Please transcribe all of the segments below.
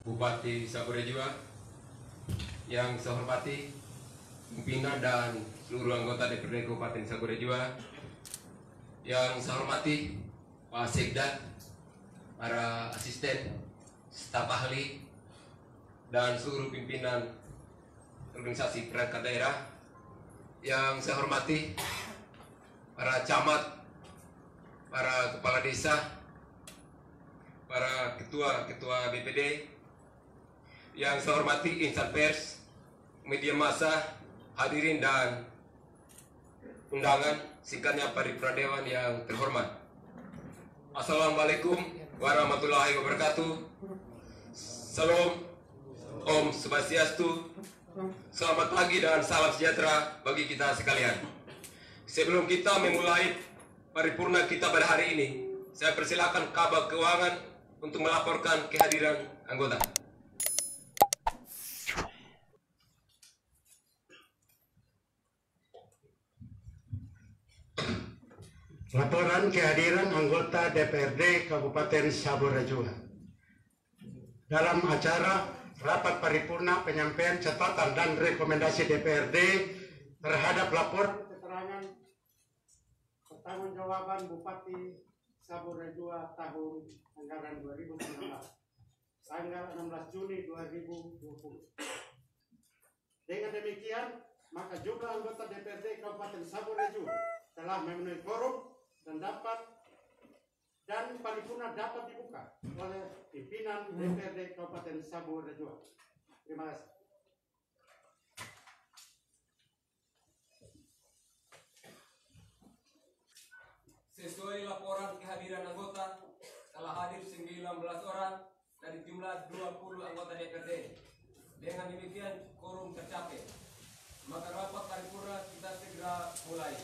Bupati Saburai-Jua, yang saya hormati pimpinan dan seluruh anggota DPRD Kabupaten Saburai-Jua, yang saya hormati Pak Sekda, para asisten, staf ahli, dan seluruh pimpinan organisasi perangkat daerah, yang saya hormati para camat, para kepala desa, para ketua-ketua BPD, yang saya hormati insan pers, media massa, hadirin dan undangan, singkatnya Paripurna Dewan yang terhormat. Assalamualaikum warahmatullahi wabarakatuh. Salam, Om Swastiastu. Selamat pagi dan salam sejahtera bagi kita sekalian. Sebelum kita memulai paripurna kita pada hari ini, saya persilakan Kabag Keuangan untuk melaporkan kehadiran anggota. Laporan kehadiran anggota DPRD Kabupaten Saburai-Jua dalam acara rapat paripurna penyampaian catatan dan rekomendasi DPRD terhadap lapor keterangan pertanggungjawaban Bupati Saburai-Jua tahun anggaran 2019 tanggal 16 Juni 2020. Dengan demikian, maka jumlah anggota DPRD Kabupaten Saburai-Jua telah memenuhi quorum dan paripurna dapat dibuka oleh pimpinan DPRD Kabupaten Saburai-Jua. Terima kasih. Sesuai laporan kehadiran anggota, telah hadir 19 orang dari jumlah 20 anggota DPRD. Dengan demikian, quorum tercapai. Maka rapat paripurna kita segera mulai.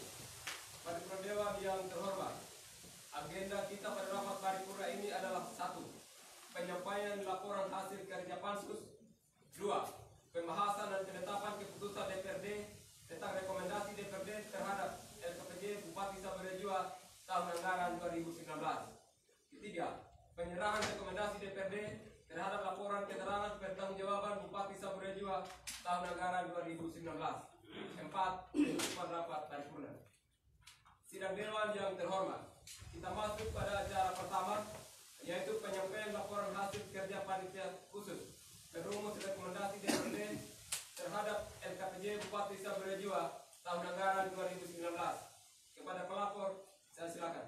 Paripurna Dewan yang terhormat, agenda kita pada rapat paripurna ini adalah 1. Penyampaian laporan hasil kerja Pansus. 2. Pembahasan dan penetapan keputusan DPRD tentang rekomendasi DPRD terhadap LKPJ Bupati Saburai-Jua tahun anggaran 2019. 3. Penyerahan rekomendasi DPRD terhadap laporan keterangan pertanggungjawaban Bupati Saburai-Jua tahun anggaran 2019. 4. Penutupan rapat paripurna. Sidang Dewan yang terhormat, kita masuk pada acara pertama, yaitu penyampaian laporan hasil kerja panitia khusus perumus rekomendasi DPRD terhadap LKPJ Bupati Saburai-Jua tahun anggaran 2019. Kepada pelapor, saya silakan.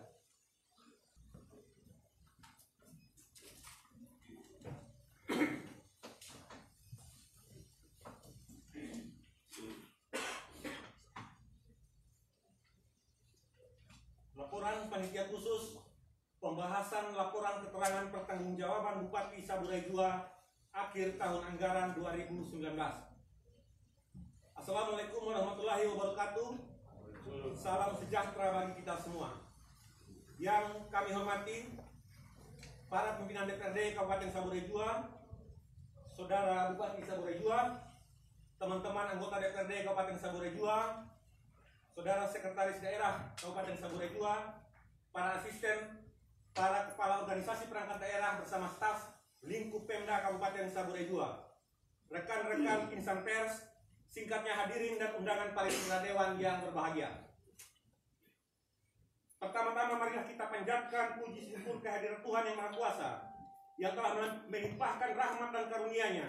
Laporan Panitia Khusus Pembahasan Laporan Keterangan Pertanggungjawaban Bupati Saburai-Jua akhir tahun anggaran 2019. Assalamualaikum warahmatullahi wabarakatuh. Salam sejahtera bagi kita semua. Yang kami hormati para pimpinan DPRD Kabupaten Saburai-Jua, Saudara Bupati Saburai-Jua, teman-teman anggota DPRD Kabupaten Saburai-Jua, Saudara Sekretaris Daerah Kabupaten Saburai-Jua, para asisten, para kepala organisasi perangkat daerah bersama staf lingkup Pemda Kabupaten Saburai-Jua, rekan-rekan insan pers, singkatnya hadirin dan undangan paripurna dewan yang berbahagia. Pertama-tama marilah kita panjatkan puji syukur kehadiran Tuhan yang Maha Kuasa yang telah melimpahkan rahmat dan karunia-Nya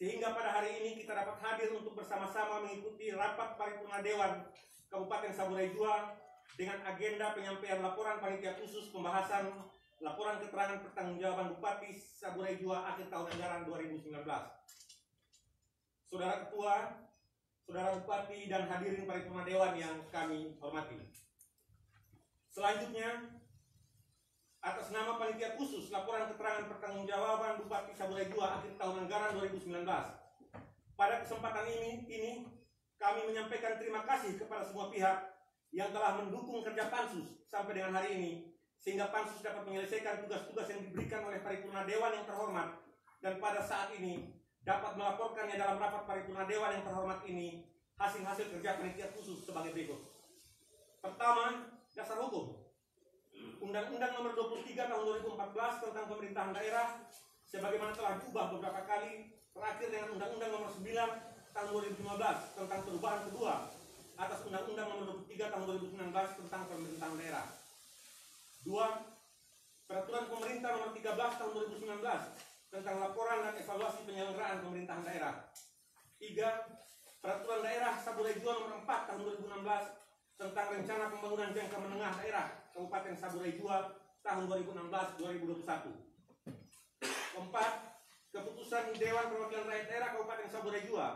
sehingga pada hari ini kita dapat hadir untuk bersama-sama mengikuti rapat paripurna dewan Kabupaten Saburai-Jua dengan agenda penyampaian laporan panitia khusus pembahasan laporan keterangan pertanggungjawaban Bupati Saburai-Jua akhir tahun anggaran 2019. Saudara Ketua, Saudara Bupati dan hadirin paripurna dewan yang kami hormati. Selanjutnya, atas nama panitia khusus laporan keterangan pertanggungjawaban Bupati Saburai-Jua akhir tahun anggaran 2019. Pada kesempatan ini kami menyampaikan terima kasih kepada semua pihak yang telah mendukung kerja Pansus sampai dengan hari ini, sehingga Pansus dapat menyelesaikan tugas-tugas yang diberikan oleh paripurna dewan yang terhormat, dan pada saat ini dapat melaporkannya dalam rapat paripurna dewan yang terhormat ini hasil-hasil kerja panitia khusus sebagai berikut. Pertama, dasar hukum. Undang-Undang Nomor 23 Tahun 2014 tentang Pemerintahan Daerah sebagaimana telah diubah beberapa kali, terakhir dengan Undang-Undang Nomor 9 Tahun 2015 tentang perubahan kedua atas Undang-Undang Nomor 23 Tahun 2019 tentang pemerintahan daerah. 2. Peraturan Pemerintah Nomor 13 Tahun 2019 tentang laporan dan evaluasi penyelenggaraan pemerintahan daerah. 3. Peraturan Daerah Saburai Jua Nomor 4 Tahun 2016 tentang rencana pembangunan jangka menengah daerah Kabupaten Saburai Jua tahun 2016-2021. 4. Keputusan Dewan Perwakilan Rakyat Daerah Kabupaten Saburai Jua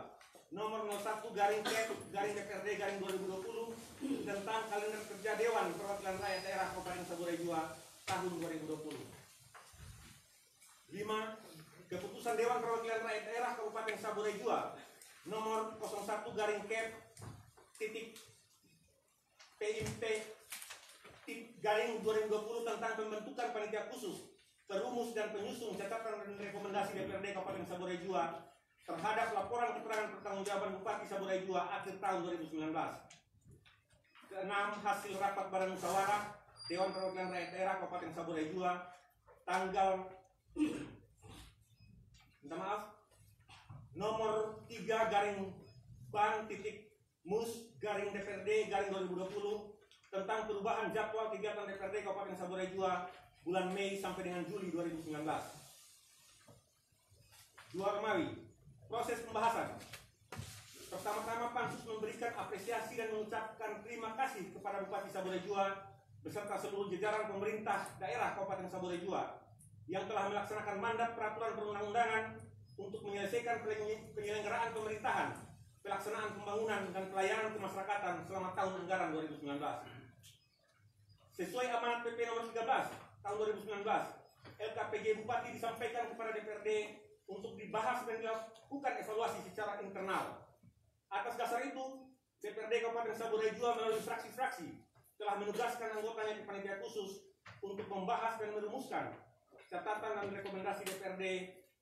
Nomor 01/K/DPRD/2020 tentang kalender kerja Dewan Perwakilan Rakyat Daerah Kabupaten Saburai Jua tahun 2020. 5. Keputusan Dewan Perwakilan Rakyat Daerah Kabupaten Saburai Jua Nomor 01/Kep/PIMP/2020 tentang pembentukan panitia khusus perumus dan penyusun catatan dan rekomendasi DPRD Kabupaten Saburai Jua terhadap laporan keterangan pertanggungjawaban Bupati Saburai Jua akhir tahun 2019. 6. Hasil rapat badan musyawarah Dewan Perwakilan Rakyat Daerah Kabupaten Saburai Jua tanggal nomor 3/ban/mus/DPRD/2020 tentang perubahan jadwal kegiatan DPRD Kabupaten Saburai Jua bulan Mei sampai dengan Juli 2019. 2. Romawi. Proses pembahasan. Pertama-tama Pansus memberikan apresiasi dan mengucapkan terima kasih kepada Bupati Saburai Jua beserta seluruh jajaran pemerintah daerah Kabupaten Saburai Jua yang telah melaksanakan mandat peraturan perundang-undangan untuk menyelesaikan penyelenggaraan pemerintahan, pelaksanaan pembangunan dan pelayanan kemasyarakatan selama tahun anggaran 2019. Sesuai amanat PP Nomor 13 Tahun 2019, LKPJ Bupati disampaikan kepada DPRD untuk dibahas dan dilakukan evaluasi secara internal. Atas dasar itu, DPRD Kabupaten Saburai Jua melalui fraksi-fraksi telah menugaskan anggotanya di panitia khusus untuk membahas dan merumuskan catatan dan rekomendasi DPRD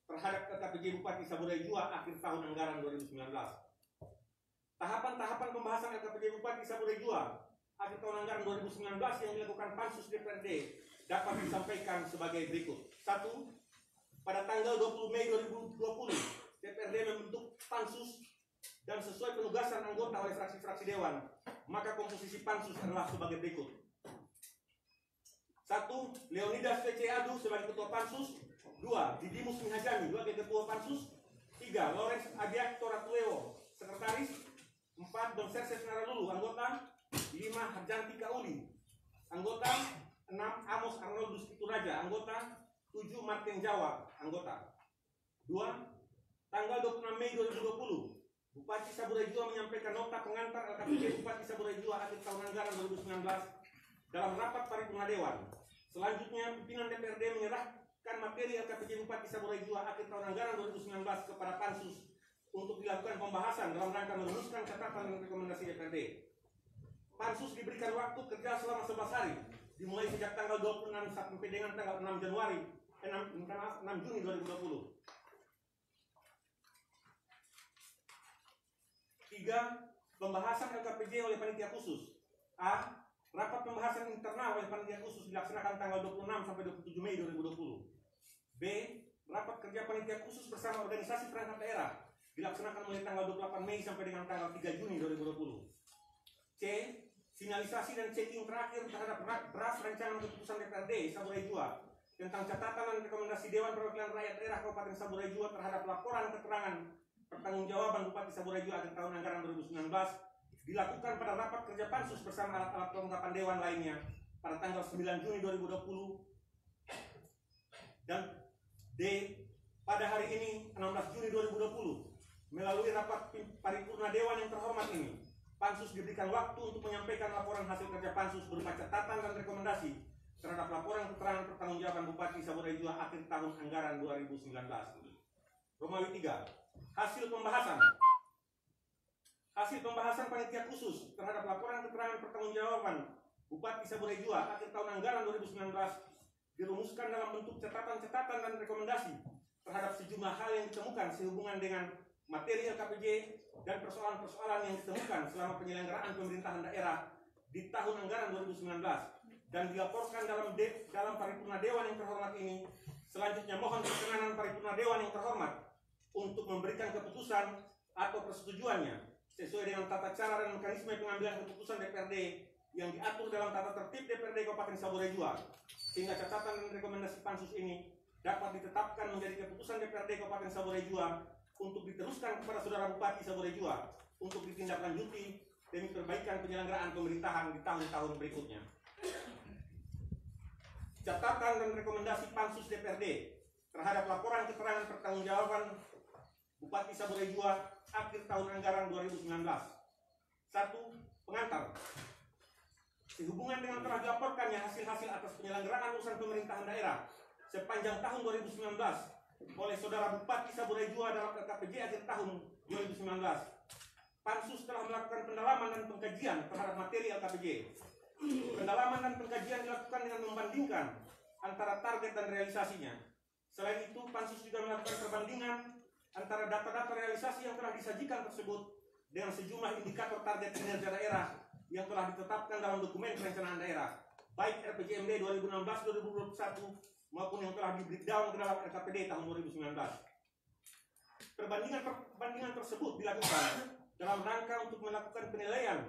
terhadap LKPJ Bupati Saburai Jua akhir tahun anggaran 2019. Tahapan-tahapan pembahasan LKPJ Bupati Saburai Jua akhir tahun anggaran 2019 yang dilakukan Pansus DPRD dapat disampaikan sebagai berikut. 1. Pada tanggal 20 Mei 2020, DPRD membentuk Pansus dan sesuai penugasan anggota oleh fraksi-fraksi Dewan, maka komposisi Pansus adalah sebagai berikut. 1. Leonidas PC Adu sebagai Ketua Pansus. 2. Didimus Mihajani sebagai Ketua Pansus. 3. Lawrence Adiak Toratueo Sekretaris. 4. Don Serses Naralulu anggota. 5. Harjanti Kauli anggota. 6. Amos Arnoldus Pituraja anggota. 7. Martin Jawa anggota. 2. Tanggal 26 Mei 2020, Bupati Saburai Jua menyampaikan nota pengantar LKPJ Bupati Saburai Jua akhir tahun anggaran 2019 dalam rapat paripurna Dewan. Selanjutnya, pimpinan DPRD menyerahkan materi LKPJ Bupati Saburai Jua akhir tahun anggaran 2019 kepada Pansus untuk dilakukan pembahasan dalam rangka merumuskan catatan dan rekomendasi DPRD. Pansus diberikan waktu kerja selama 11 hari, dimulai sejak tanggal 26 sampai dengan tanggal 6 Juni 2020. 3. Pembahasan LKPJ oleh panitia khusus. A. Rapat pembahasan internal oleh panitia khusus dilaksanakan tanggal 26 sampai 27 Mei 2020. B. Rapat kerja panitia khusus bersama organisasi perangkat daerah dilaksanakan mulai tanggal 28 Mei sampai dengan tanggal 3 Juni 2020. C. Finalisasi dan checking terakhir terhadap draft rancangan keputusan DPRD Saburai Jua tentang catatan dan rekomendasi Dewan Perwakilan Rakyat Daerah Kabupaten Saburai Jua terhadap laporan keterangan pertanggungjawaban Bupati Saburai Jua akhir tahun anggaran 2019 dilakukan pada rapat kerja Pansus bersama alat-alat kelengkapan Dewan lainnya pada tanggal 9 Juni 2020. Dan D. Pada hari ini 16 Juni 2020 melalui rapat paripurna Dewan yang terhormat ini, Pansus diberikan waktu untuk menyampaikan laporan hasil kerja Pansus berupa catatan dan rekomendasi terhadap laporan keterangan pertanggungjawaban Bupati Saburai Jua akhir tahun anggaran 2019. Romawi 3. Hasil pembahasan. Hasil pembahasan panitia khusus terhadap laporan keterangan pertanggungjawaban Bupati Saburai Jua akhir tahun anggaran 2019 dirumuskan dalam bentuk catatan-catatan dan rekomendasi terhadap sejumlah hal yang ditemukan sehubungan dengan materi LKPJ dan persoalan-persoalan yang ditemukan selama penyelenggaraan pemerintahan daerah di tahun anggaran 2019 dan dilaporkan dalam paripurna Dewan yang terhormat ini. Selanjutnya mohon perkenanan paripurna Dewan yang terhormat untuk memberikan keputusan atau persetujuannya sesuai dengan tata cara dan mekanisme pengambilan keputusan DPRD yang diatur dalam tata tertib DPRD Kabupaten Saburai Jua, sehingga catatan dan rekomendasi pansus ini dapat ditetapkan menjadi keputusan DPRD Kabupaten Saburai Jua untuk diteruskan kepada Saudara Bupati Saburai Jua untuk ditindaklanjuti demi perbaikan penyelenggaraan pemerintahan di tahun-tahun berikutnya. Catatan dan rekomendasi pansus DPRD terhadap laporan keterangan pertanggungjawaban Bupati Saburai Jua akhir tahun anggaran 2019. 1. Pengantar. Sehubungan dengan telah dilaporkannya hasil-hasil atas penyelenggaraan urusan pemerintahan daerah sepanjang tahun 2019 oleh Saudara Bupati Saburai Jua dalam LKPJ akhir tahun 2019, Pansus telah melakukan pendalaman dan pengkajian terhadap materi LKPJ. Pendalaman dan pengkajian dilakukan dengan membandingkan antara target dan realisasinya. Selain itu, Pansus juga melakukan perbandingan antara data-data realisasi yang telah disajikan tersebut dengan sejumlah indikator target kinerja daerah yang telah ditetapkan dalam dokumen perencanaan daerah, baik RPJMD 2016-2021 maupun yang telah di-breakdown ke dalam RKPD tahun 2019. Perbandingan tersebut dilakukan dalam rangka untuk melakukan penilaian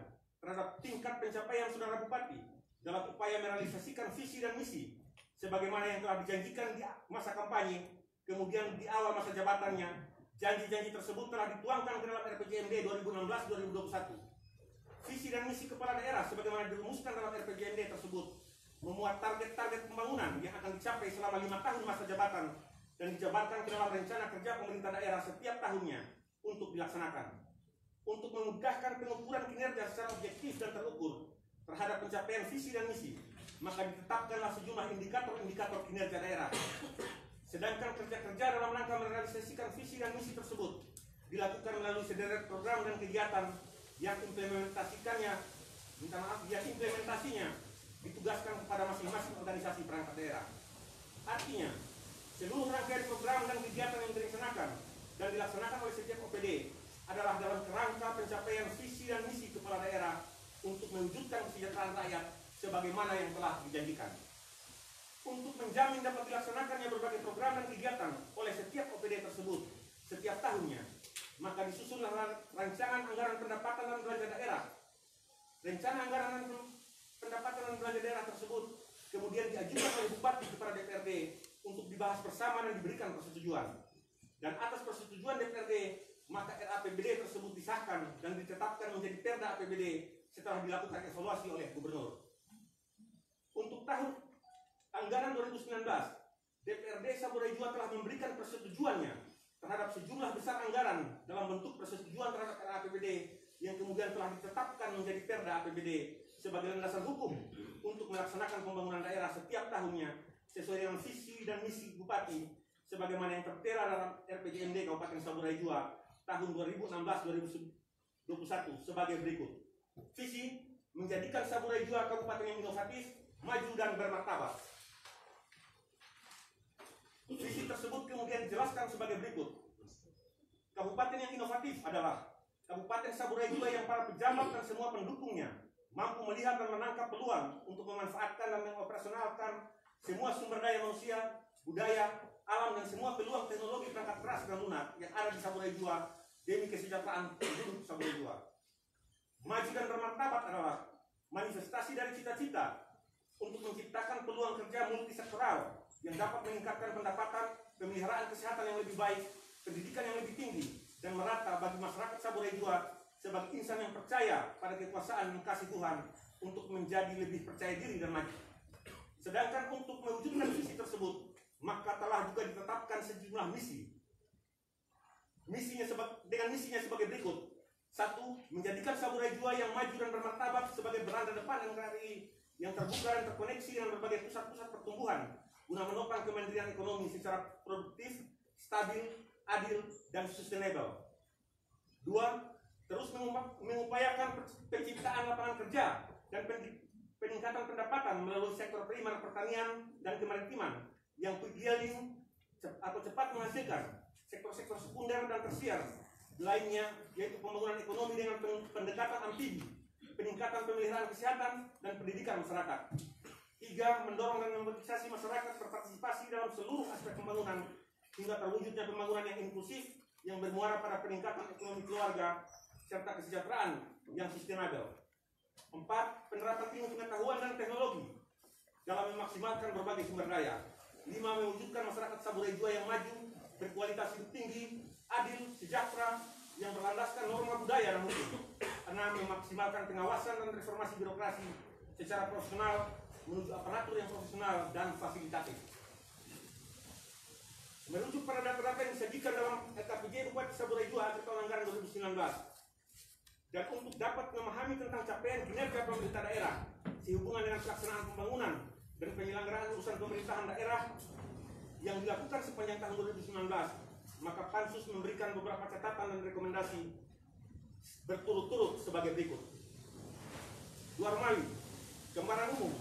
terhadap tingkat pencapaian Saudara Bupati dalam upaya merealisasikan visi dan misi sebagaimana yang telah dijanjikan di masa kampanye, kemudian di awal masa jabatannya. Janji-janji tersebut telah dituangkan ke dalam RPJMD 2016-2021. Visi dan misi kepala daerah sebagaimana dirumuskan dalam RPJMD tersebut memuat target-target pembangunan yang akan dicapai selama 5 tahun masa jabatan dan dijabarkan ke dalam rencana kerja pemerintah daerah setiap tahunnya untuk dilaksanakan. Untuk memudahkan pengukuran kinerja secara objektif dan terukur terhadap pencapaian visi dan misi, maka ditetapkanlah sejumlah indikator-indikator kinerja daerah. Sedangkan kerja-kerja dalam rangka merealisasikan visi dan misi tersebut dilakukan melalui sederet program dan kegiatan yang implementasinya ditugaskan kepada masing-masing organisasi perangkat daerah. Artinya, seluruh rangkaian program dan kegiatan yang direncanakan dan dilaksanakan oleh setiap OPD adalah dalam kerangka pencapaian visi dan misi kepala daerah untuk mewujudkan kesejahteraan rakyat sebagaimana yang telah dijanjikan. Untuk menjamin dapat dilaksanakannya berbagai program dan kegiatan oleh setiap OPD tersebut setiap tahunnya, maka disusunlah rancangan anggaran pendapatan dan belanja daerah. Rencana anggaran dan pendapatan dan belanja daerah tersebut kemudian diajukan oleh Bupati kepada DPRD untuk dibahas bersama dan diberikan persetujuan. Dan atas persetujuan DPRD, maka RAPBD tersebut disahkan dan ditetapkan menjadi Perda APBD setelah dilakukan evaluasi oleh Gubernur. Untuk tahun anggaran 2019, DPRD Saburai Jua telah memberikan persetujuannya terhadap sejumlah besar anggaran dalam bentuk persetujuan terhadap RAPBD yang kemudian telah ditetapkan menjadi Perda APBD sebagai landasan hukum untuk melaksanakan pembangunan daerah setiap tahunnya sesuai dengan visi dan misi Bupati sebagaimana yang tertera dalam RPJMD Kabupaten Saburai Jua tahun 2016-2021 sebagai berikut. Visi menjadikan Saburai Jua kabupaten yang inovatif, maju dan bermartabat. Visi tersebut kemudian dijelaskan sebagai berikut. Kabupaten yang inovatif adalah Kabupaten Saburai Jua yang para pejabat dan semua pendukungnya mampu melihat dan menangkap peluang untuk memanfaatkan dan mengoperasionalkan semua sumber daya manusia, budaya, alam dan semua peluang teknologi perangkat keras dan lunak yang ada di Saburai Jua demi kesejahteraan penduduk Saburai Jua. Maju dan bermartabat adalah manifestasi dari cita-cita untuk menciptakan peluang kerja multisektoral yang dapat meningkatkan pendapatan, pemeliharaan kesehatan yang lebih baik, pendidikan yang lebih tinggi, dan merata bagi masyarakat Saburai Jua sebagai insan yang percaya pada kekuasaan dan kasih Tuhan untuk menjadi lebih percaya diri dan maju. Sedangkan untuk mewujudkan visi tersebut, maka telah juga ditetapkan sejumlah misi. Dengan misinya sebagai berikut. 1. Menjadikan Saburai Jua yang maju dan bermartabat sebagai beranda depan NKRI yang terbuka dan terkoneksi dengan berbagai pusat-pusat pertumbuhan guna menopang kemandirian ekonomi secara produktif, stabil, adil, dan sustainable. 2. Terus mengupayakan penciptaan lapangan kerja dan peningkatan pendapatan melalui sektor primer pertanian dan kemaritiman yang yielding atau cepat menghasilkan, sektor-sektor sekunder dan tersier lainnya, yaitu pembangunan ekonomi dengan pendekatan amfibi, peningkatan peningkatan pemeliharaan kesehatan dan pendidikan masyarakat. 3. Mendorong dan memobilisasi masyarakat berpartisipasi dalam seluruh aspek pembangunan hingga terwujudnya pembangunan yang inklusif yang bermuara pada peningkatan ekonomi keluarga serta kesejahteraan yang sustainable. 4. Penerapan ilmu pengetahuan dan teknologi dalam memaksimalkan berbagai sumber daya. 5. Mewujudkan masyarakat Saburai Jua yang maju, berkualitas hidup tinggi, adil, sejahtera, yang berlandaskan norma budaya dan hukum. 6. Memaksimalkan pengawasan dan reformasi birokrasi secara profesional menuju aparatur yang profesional dan fasilitatif. Merujuk pada data-data yang disajikan dalam LKPJ Bupati Saburai Jua akhir tahun anggaran 2019, dan untuk dapat memahami tentang capaian kinerja pemerintah daerah sehubungan dengan pelaksanaan pembangunan dan penyelenggaraan urusan pemerintahan daerah yang dilakukan sepanjang tahun 2019, maka Pansus memberikan beberapa catatan dan rekomendasi berturut-turut sebagai berikut. Luar Mali, gambaran umum.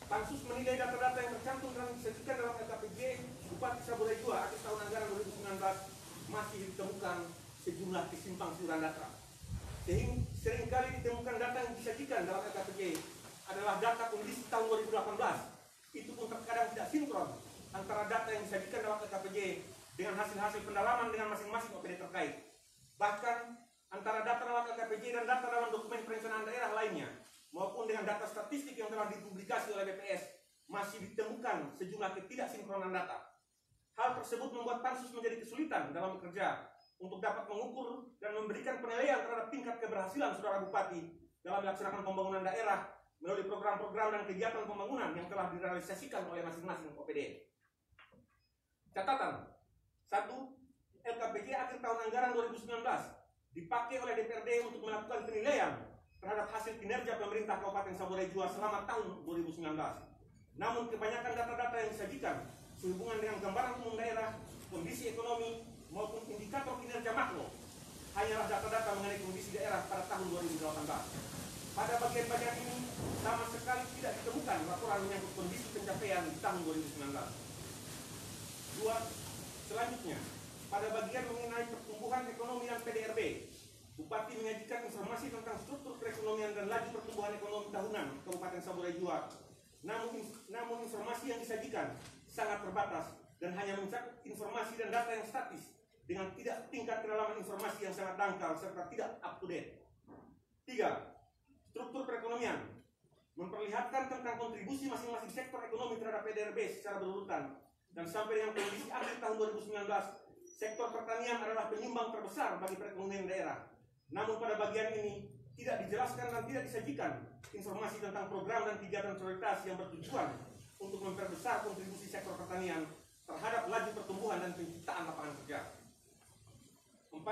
Pansus menilai data-data yang tercantum dan disajikan dalam LKPJ Bupati Saburai Jua akhir tahun anggaran 2019 masih ditemukan sejumlah kesimpang siuran data. Seringkali ditemukan data yang disajikan dalam LKPJ adalah data kondisi tahun 2018. Itu pun terkadang tidak sinkron antara data yang disajikan dalam LKPJ dengan hasil-hasil pendalaman dengan masing-masing OPD terkait. Bahkan antara data dalam LKPJ dan data dalam dokumen perencanaan daerah lainnya maupun dengan data statistik yang telah dipublikasi oleh BPS masih ditemukan sejumlah ketidaksinkronan data. Hal tersebut membuat Pansus menjadi kesulitan dalam bekerja untuk dapat mengukur dan memberikan penilaian terhadap tingkat keberhasilan saudara Bupati dalam melaksanakan pembangunan daerah melalui program-program dan kegiatan pembangunan yang telah direalisasikan oleh masing-masing OPD. Catatan 1. LKPJ akhir tahun anggaran 2019 dipakai oleh DPRD untuk melakukan penilaian terhadap hasil kinerja pemerintah Kabupaten Saburai Jua selama tahun 2019. Namun kebanyakan data-data yang disajikan sehubungan dengan gambaran umum daerah, kondisi ekonomi, maupun indikator kinerja makro hanyalah data-data mengenai kondisi daerah pada tahun 2018. Pada bagian-bagian ini sama sekali tidak ditemukan laporan menyangkut kondisi pencapaian di tahun 2019. 2. Selanjutnya, pada bagian mengenai pertumbuhan ekonomi dan PDRB, Bupati menyajikan informasi tentang struktur perekonomian dan laju pertumbuhan ekonomi tahunan Kabupaten Saburai Jua. Namun informasi yang disajikan sangat terbatas dan hanya mencakup informasi dan data yang statis dengan tingkat kedalaman informasi yang sangat dangkal serta tidak up to date. 3. Struktur perekonomian memperlihatkan tentang kontribusi masing-masing sektor ekonomi terhadap PDRB secara berurutan, dan sampai dengan kondisi akhir tahun 2019, sektor pertanian adalah penyumbang terbesar bagi perekonomian daerah. Namun pada bagian ini tidak dijelaskan dan tidak disajikan informasi tentang program dan kegiatan prioritas yang bertujuan untuk memperbesar kontribusi sektor pertanian terhadap laju pertumbuhan dan penciptaan lapangan kerja. 4.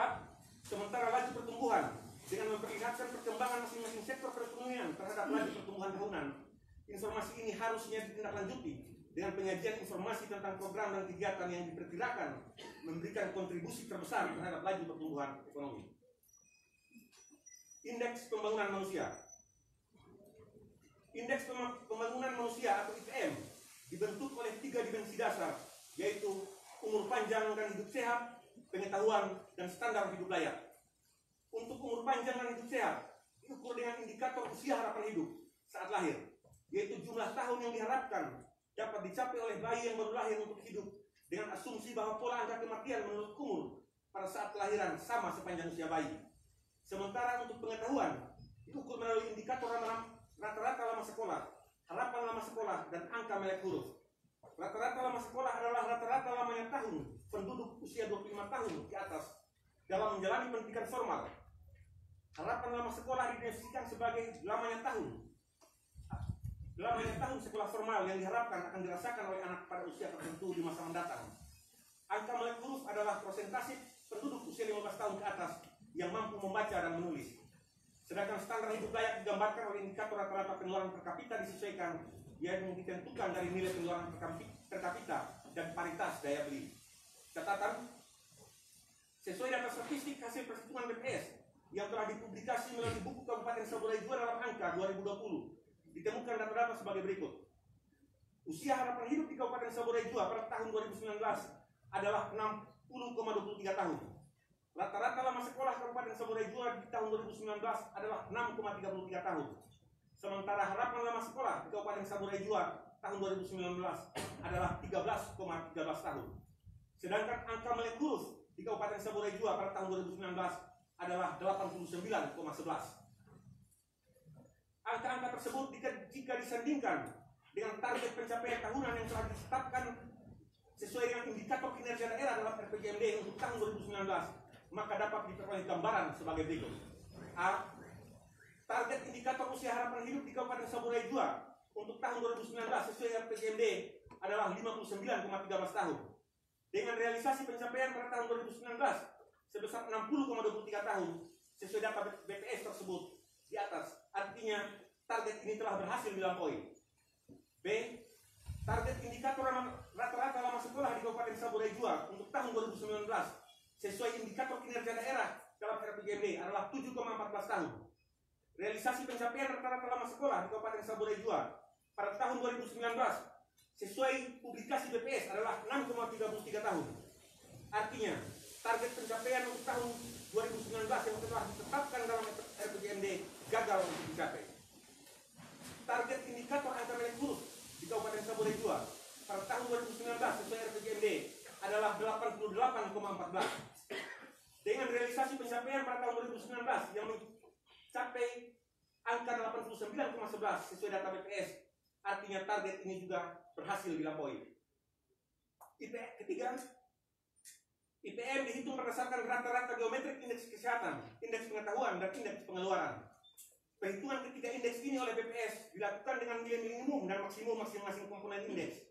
Sementara laju pertumbuhan dengan memperlihatkan perkembangan masing-masing sektor perekonomian terhadap laju pertumbuhan tahunan, informasi ini harusnya ditindaklanjuti dengan penyajian informasi tentang program dan kegiatan yang diperkirakan memberikan kontribusi terbesar terhadap laju pertumbuhan ekonomi. Indeks Pembangunan Manusia. Indeks Pembangunan Manusia atau IPM dibentuk oleh 3 dimensi dasar, yaitu umur panjang dan hidup sehat, pengetahuan, dan standar hidup layak. Untuk umur panjang dan hidup sehat diukur dengan indikator usia harapan hidup saat lahir, yaitu jumlah tahun yang diharapkan dapat dicapai oleh bayi yang baru lahir untuk hidup, dengan asumsi bahwa pola angka kematian menurut umur pada saat kelahiran sama sepanjang usia bayi. Sementara untuk pengetahuan diukur melalui indikator rata-rata lama sekolah, harapan lama sekolah, dan angka melek huruf. Rata-rata lama sekolah adalah rata-rata lamanya tahun penduduk usia 25 tahun ke atas dalam menjalani pendidikan formal. Harapan lama sekolah didefinisikan sebagai lamanya tahun sekolah formal yang diharapkan akan dirasakan oleh anak pada usia tertentu di masa mendatang. Angka melek huruf adalah persentase penduduk usia 15 tahun ke atas yang mampu membaca dan menulis. Sedangkan standar hidup layak digambarkan oleh indikator rata-rata pengeluaran per kapita disesuaikan yang ditentukan dari nilai pengeluaran per kapita dan paritas daya beli. Catatan, sesuai data statistik hasil perhitungan BPS yang telah dipublikasi melalui buku Kabupaten Saburai Jua dalam angka 2020, ditemukan data-data sebagai berikut. Usia harapan hidup di Kabupaten Saburai Jua pada tahun 2019 adalah 60,23 tahun. Rata-rata lama sekolah Kabupaten Saburai Jua di tahun 2019 adalah 6,33 tahun. Sementara harapan lama sekolah di Kabupaten Saburai Jua tahun 2019 adalah 13,13 tahun. Sedangkan angka melek lulus di Kabupaten Saburai Jua pada tahun 2019 adalah 89,11. Angka-angka tersebut jika disandingkan dengan target pencapaian tahunan yang telah ditetapkan sesuai dengan indikator kinerja daerah dalam RPJMD untuk tahun 2019, maka dapat diperoleh gambaran sebagai berikut. A. Target indikator usia harapan hidup di Kabupaten Saburai Jua untuk tahun 2019 sesuai RPJMD adalah 59,13 tahun. Dengan realisasi pencapaian pada tahun 2019 sebesar 60,23 tahun sesuai data BPS tersebut di atas. Artinya target ini telah berhasil dilampaui. B. Target indikator rata-rata lama sekolah di Kabupaten Saburai Jua untuk tahun 2019 sesuai indikator kinerja daerah dalam RPJMD adalah 7,14 tahun. Realisasi pencapaian rata-rata lama sekolah di Kabupaten Saburai Jua pada tahun 2019 sesuai publikasi BPS adalah 6,33 tahun. Artinya, target pencapaian untuk tahun 2019 yang telah ditetapkan dalam RPJMD gagal untuk dicapai. Target indikator angka melek lulus di Kabupaten Saburai Jua pada tahun 2019 sesuai RPJMD adalah 88,14. Dengan realisasi pencapaian pada tahun 2019 yang mencapai angka 89,11 sesuai data BPS, artinya target ini juga berhasil dilampaui. Ketiga, IPM dihitung berdasarkan rata-rata geometrik indeks kesehatan, indeks pengetahuan, dan indeks pengeluaran. Perhitungan ketiga indeks ini oleh BPS dilakukan dengan nilai minimum dan maksimum masing-masing komponen indeks.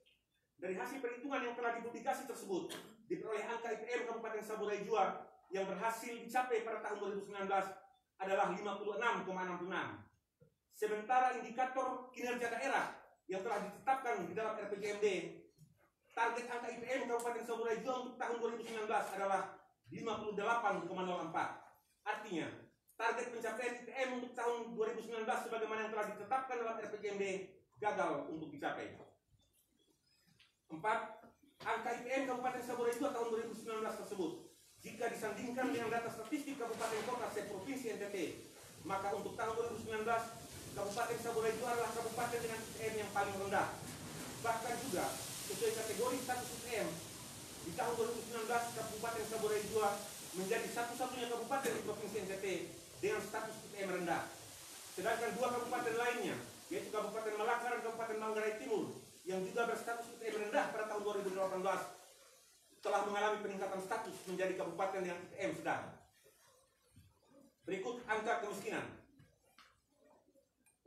Dari hasil perhitungan yang telah dipublikasi tersebut, diperoleh angka IPM Kabupaten Saburai Jua yang berhasil dicapai pada tahun 2019 adalah 56,66. Sementara indikator kinerja daerah yang telah ditetapkan di dalam RPJMD, target angka IPM Kabupaten Saburai Jua untuk tahun 2019 adalah 58,04. Artinya, target pencapaian IPM untuk tahun 2019 sebagaimana yang telah ditetapkan dalam RPJMD gagal untuk dicapai. 4. Angka IPM Kabupaten Saburai Jua tahun 2019 tersebut jika disandingkan dengan data statistik kabupaten kota se-provinsi NTT, maka untuk tahun 2019 Kabupaten Saburai Jua adalah kabupaten dengan IPM yang paling rendah. Bahkan juga sesuai kategori status IPM di tahun 2019 Kabupaten Saburai Jua menjadi satu-satunya kabupaten di provinsi NTT dengan status IPM rendah. Sedangkan dua kabupaten lainnya, yaitu Kabupaten Malaka dan Kabupaten Manggarai Timur, yang juga berstatus IPM rendah pada tahun 2018, telah mengalami peningkatan status menjadi kabupaten yang IPM sedang. Berikut angka kemiskinan.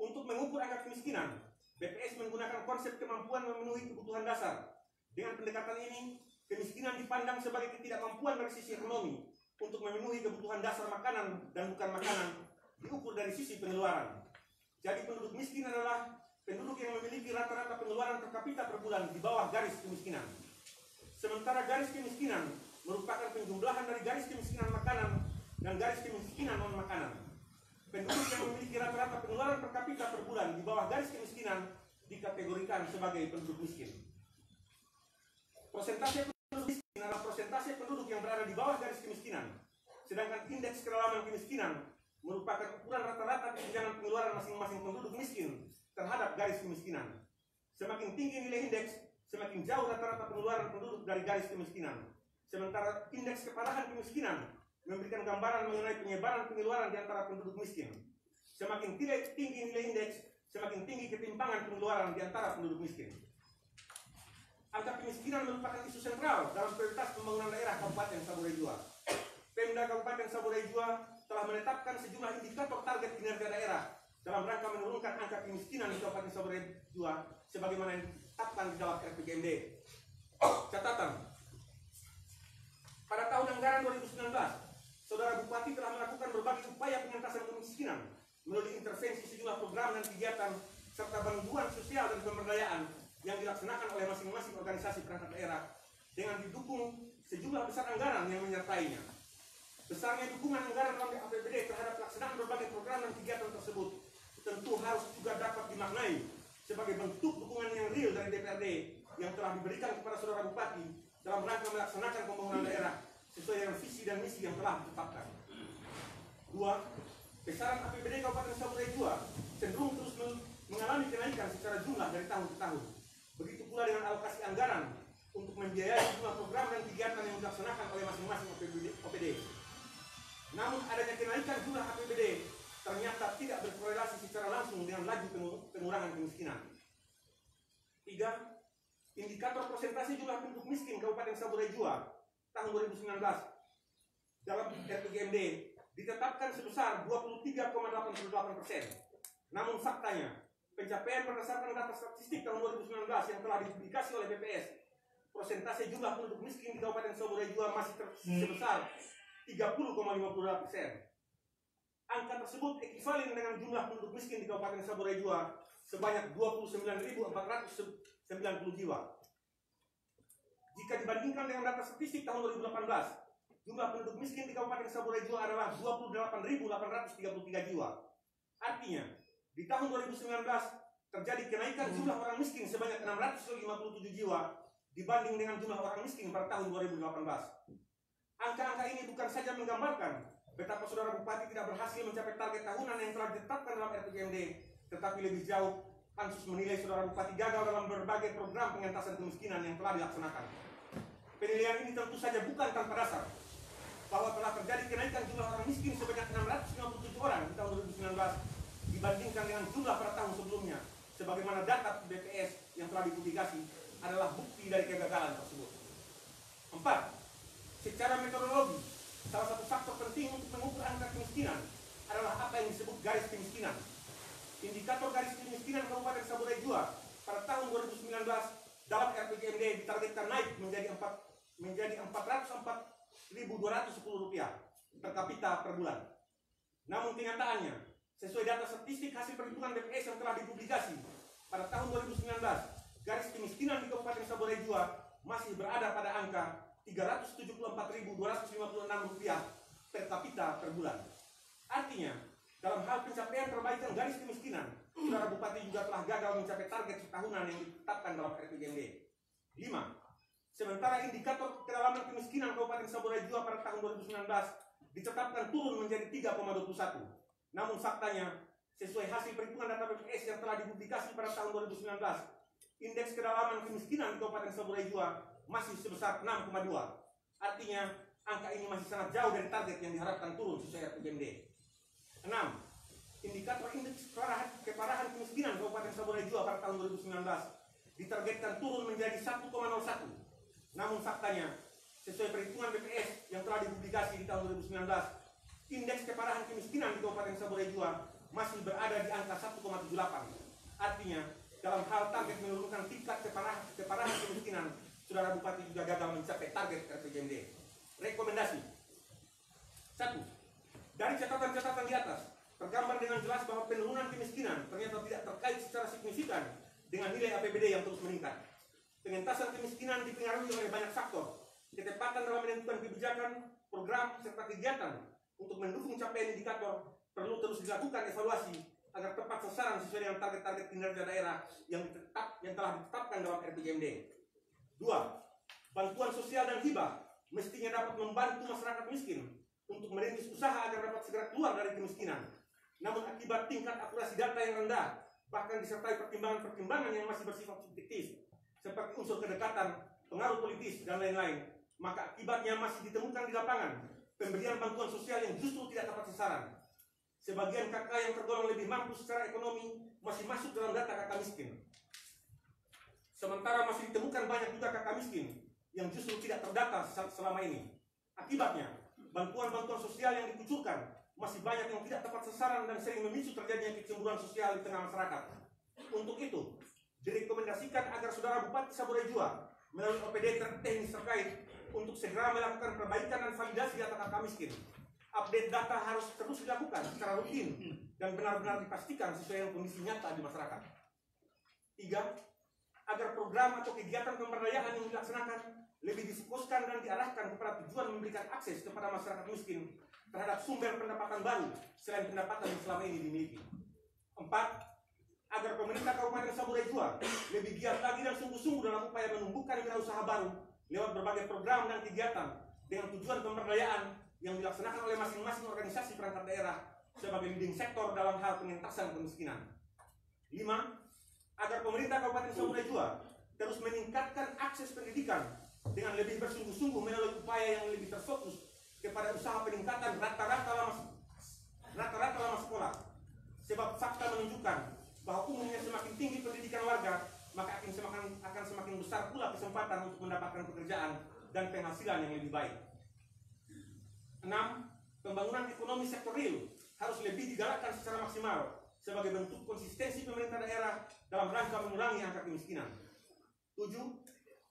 Untuk mengukur angka kemiskinan, BPS menggunakan konsep kemampuan memenuhi kebutuhan dasar. Dengan pendekatan ini, kemiskinan dipandang sebagai ketidakmampuan dari sisi ekonomi untuk memenuhi kebutuhan dasar makanan dan bukan makanan, diukur dari sisi pengeluaran. Jadi penduduk miskin adalah penduduk yang memiliki rata-rata pengeluaran per kapita per bulan di bawah garis kemiskinan. Sementara garis kemiskinan merupakan penjumlahan dari garis kemiskinan makanan dan garis kemiskinan non-makanan. Penduduk yang memiliki rata-rata pengeluaran per kapita per bulan di bawah garis kemiskinan dikategorikan sebagai penduduk miskin. Persentase penduduk miskin adalah persentase penduduk yang berada di bawah garis kemiskinan. Sedangkan indeks kerelaman kemiskinan merupakan ukuran rata-rata tunjangan pengeluaran masing-masing penduduk miskin terhadap garis kemiskinan. Semakin tinggi nilai indeks, semakin jauh rata-rata pengeluaran penduduk dari garis kemiskinan. Sementara indeks keparahan kemiskinan memberikan gambaran mengenai penyebaran pengeluaran di antara penduduk miskin. Semakin tinggi nilai indeks, semakin tinggi ketimpangan pengeluaran di antara penduduk miskin. Angka kemiskinan merupakan isu sentral dalam prioritas pembangunan daerah Kabupaten Saburai Jua. Pemda Kabupaten Saburai Jua telah menetapkan sejumlah indikator target kinerja daerah dalam rangka menurunkan angka kemiskinan di Kabupaten Saburai Jua sebagaimana yang ditetapkan di dalam RPJMD. Catatan: pada tahun anggaran 2019, Saudara Bupati telah melakukan berbagai upaya pengentasan kemiskinan melalui intervensi sejumlah program dan kegiatan serta bantuan sosial dan pemberdayaan yang dilaksanakan oleh masing-masing organisasi perangkat daerah dengan didukung sejumlah besar anggaran yang menyertainya. Besarnya dukungan anggaran dalam APBD terhadap pelaksanaan berbagai program dan kegiatan tersebut tentu harus juga dapat dimaknai sebagai bentuk dukungan yang real dari DPRD yang telah diberikan kepada Saudara Bupati dalam rangka melaksanakan pembangunan daerah sesuai dengan visi dan misi yang telah ditetapkan. 2. Besaran APBD Kabupaten Saburai Jua cenderung terus mengalami kenaikan secara jumlah dari tahun ke tahun. Begitu pula dengan alokasi anggaran untuk membiayai sejumlah program dan kegiatan yang dilaksanakan oleh masing-masing OPD. Namun adanya kenaikan jumlah APBD ternyata tidak berkorelasi secara langsung dengan laju pengurangan kemiskinan. 3. Indikator persentase jumlah penduduk miskin Kabupaten Saburai Jua tahun 2019 dalam RPJMD ditetapkan sebesar 23,88%. Namun faktanya, pencapaian berdasarkan data statistik tahun 2019 yang telah dipublikasi oleh BPS, persentase jumlah penduduk miskin di Kabupaten Saburai Jua masih sebesar 30,52%. Angka tersebut ekivalen dengan jumlah penduduk miskin di Kabupaten Saburai Jua sebanyak 29.490 jiwa. Jika dibandingkan dengan data statistik tahun 2018, jumlah penduduk miskin di Kabupaten Saburai Jua adalah 28.833 jiwa. Artinya, di tahun 2019 terjadi kenaikan jumlah orang miskin sebanyak 657 jiwa dibanding dengan jumlah orang miskin pada tahun 2018. Angka-angka ini bukan saja menggambarkan betapa saudara Bupati tidak berhasil mencapai target tahunan yang telah ditetapkan dalam RPJMD, tetapi lebih jauh, Pansus menilai saudara Bupati gagal dalam berbagai program pengentasan kemiskinan yang telah dilaksanakan. Penilaian ini tentu saja bukan tanpa dasar, bahwa telah terjadi kenaikan jumlah orang miskin sebanyak 657 orang di tahun 2019 dibandingkan dengan jumlah pada tahun sebelumnya, sebagaimana data BPS yang telah dipublikasi adalah bukti dari kegagalan tersebut. 4. Secara metodologi, salah satu faktor penting untuk mengukur angka kemiskinan adalah apa yang disebut garis kemiskinan. Indikator garis kemiskinan Kabupaten Saburai Jua pada tahun 2019 dalam RPJMD ditargetkan naik menjadi 404.210 rupiah per kapita per bulan. Namun kenyataannya, sesuai data statistik hasil perhitungan BPS yang telah dipublikasi pada tahun 2019, garis kemiskinan di Kabupaten Saburai Jua masih berada pada angka Rp374.256 per kapita per bulan. Artinya, dalam hal pencapaian perbaikan garis kemiskinan, saudara Bupati juga telah gagal mencapai target setahunan yang ditetapkan dalam RPJMD. 5. Sementara indikator kedalaman kemiskinan Kabupaten Saburai Jua pada tahun 2019 ditetapkan turun menjadi 3,21. Namun faktanya, sesuai hasil perhitungan data BPS yang telah dipublikasi pada tahun 2019, indeks kedalaman kemiskinan di Kabupaten Saburai Jua masih sebesar 6,2. Artinya, angka ini masih sangat jauh dari target yang diharapkan turun sesuai RPJMD. 6. Indikator indeks keparahan kemiskinan Kabupaten Saburai Jua pada tahun 2019 ditargetkan turun menjadi 1,01. Namun faktanya, sesuai perhitungan BPS yang telah dipublikasi di tahun 2019, indeks keparahan kemiskinan di Kabupaten Saburai Jua masih berada di angka 1,78. Artinya, dalam hal target menurunkan tingkat keparahan kemiskinan, saudara Bupati juga gagal mencapai target RPJMD. Rekomendasi. 1. Dari catatan-catatan di atas, tergambar dengan jelas bahwa penurunan kemiskinan ternyata tidak terkait secara signifikan dengan nilai APBD yang terus meningkat. Pengentasan kemiskinan dipengaruhi oleh banyak faktor, ketepatan dalam menentukan kebijakan, program, serta kegiatan. Untuk mendukung capaian indikator, perlu terus dilakukan evaluasi agar tepat sasaran sesuai dengan target-target kinerja daerah yang telah ditetapkan dalam RPJMD. 2. Bantuan sosial dan hibah mestinya dapat membantu masyarakat miskin untuk merintis usaha agar dapat segera keluar dari kemiskinan. Namun akibat tingkat akurasi data yang rendah, bahkan disertai pertimbangan-pertimbangan yang masih bersifat subjektif, seperti unsur kedekatan, pengaruh politis, dan lain-lain, maka akibatnya masih ditemukan di lapangan pemberian bantuan sosial yang justru tidak tepat sasaran. Sebagian kakak yang tergolong lebih mampu secara ekonomi masih masuk dalam data kakak miskin. Sementara masih ditemukan banyak juga kakak miskin yang justru tidak terdata selama ini. Akibatnya, bantuan-bantuan sosial yang dikucurkan masih banyak yang tidak tepat sasaran dan sering memicu terjadinya kecemburuan sosial di tengah masyarakat. Untuk itu, direkomendasikan agar saudara Bupati Saburai Jua melalui OPD teknis terkait untuk segera melakukan perbaikan dan validasi data kakak miskin. Update data harus terus dilakukan secara rutin dan benar-benar dipastikan sesuai dengan kondisi nyata di masyarakat. 3. Agar program atau kegiatan pemberdayaan yang dilaksanakan lebih difokuskan dan diarahkan kepada tujuan memberikan akses kepada masyarakat miskin terhadap sumber pendapatan baru selain pendapatan yang selama ini dimiliki. 4. Agar pemerintah Kabupaten Saburai Jua lebih giat lagi dan sungguh-sungguh dalam upaya menumbuhkan wirausaha baru lewat berbagai program dan kegiatan dengan tujuan pemberdayaan yang dilaksanakan oleh masing-masing organisasi perangkat daerah sebagai leading sektor dalam hal pengentasan kemiskinan. 5. Agar pemerintah Kabupaten Saburai Jua terus meningkatkan akses pendidikan dengan lebih bersungguh-sungguh melalui upaya yang lebih terfokus kepada usaha peningkatan rata-rata lama sekolah. Sebab fakta menunjukkan bahwa umumnya semakin tinggi pendidikan warga, maka akan semakin besar pula kesempatan untuk mendapatkan pekerjaan dan penghasilan yang lebih baik. 6. Pembangunan ekonomi sektor real harus lebih digalakkan secara maksimal sebagai bentuk konsistensi pemerintah daerah dalam rangka mengurangi angka kemiskinan. 7.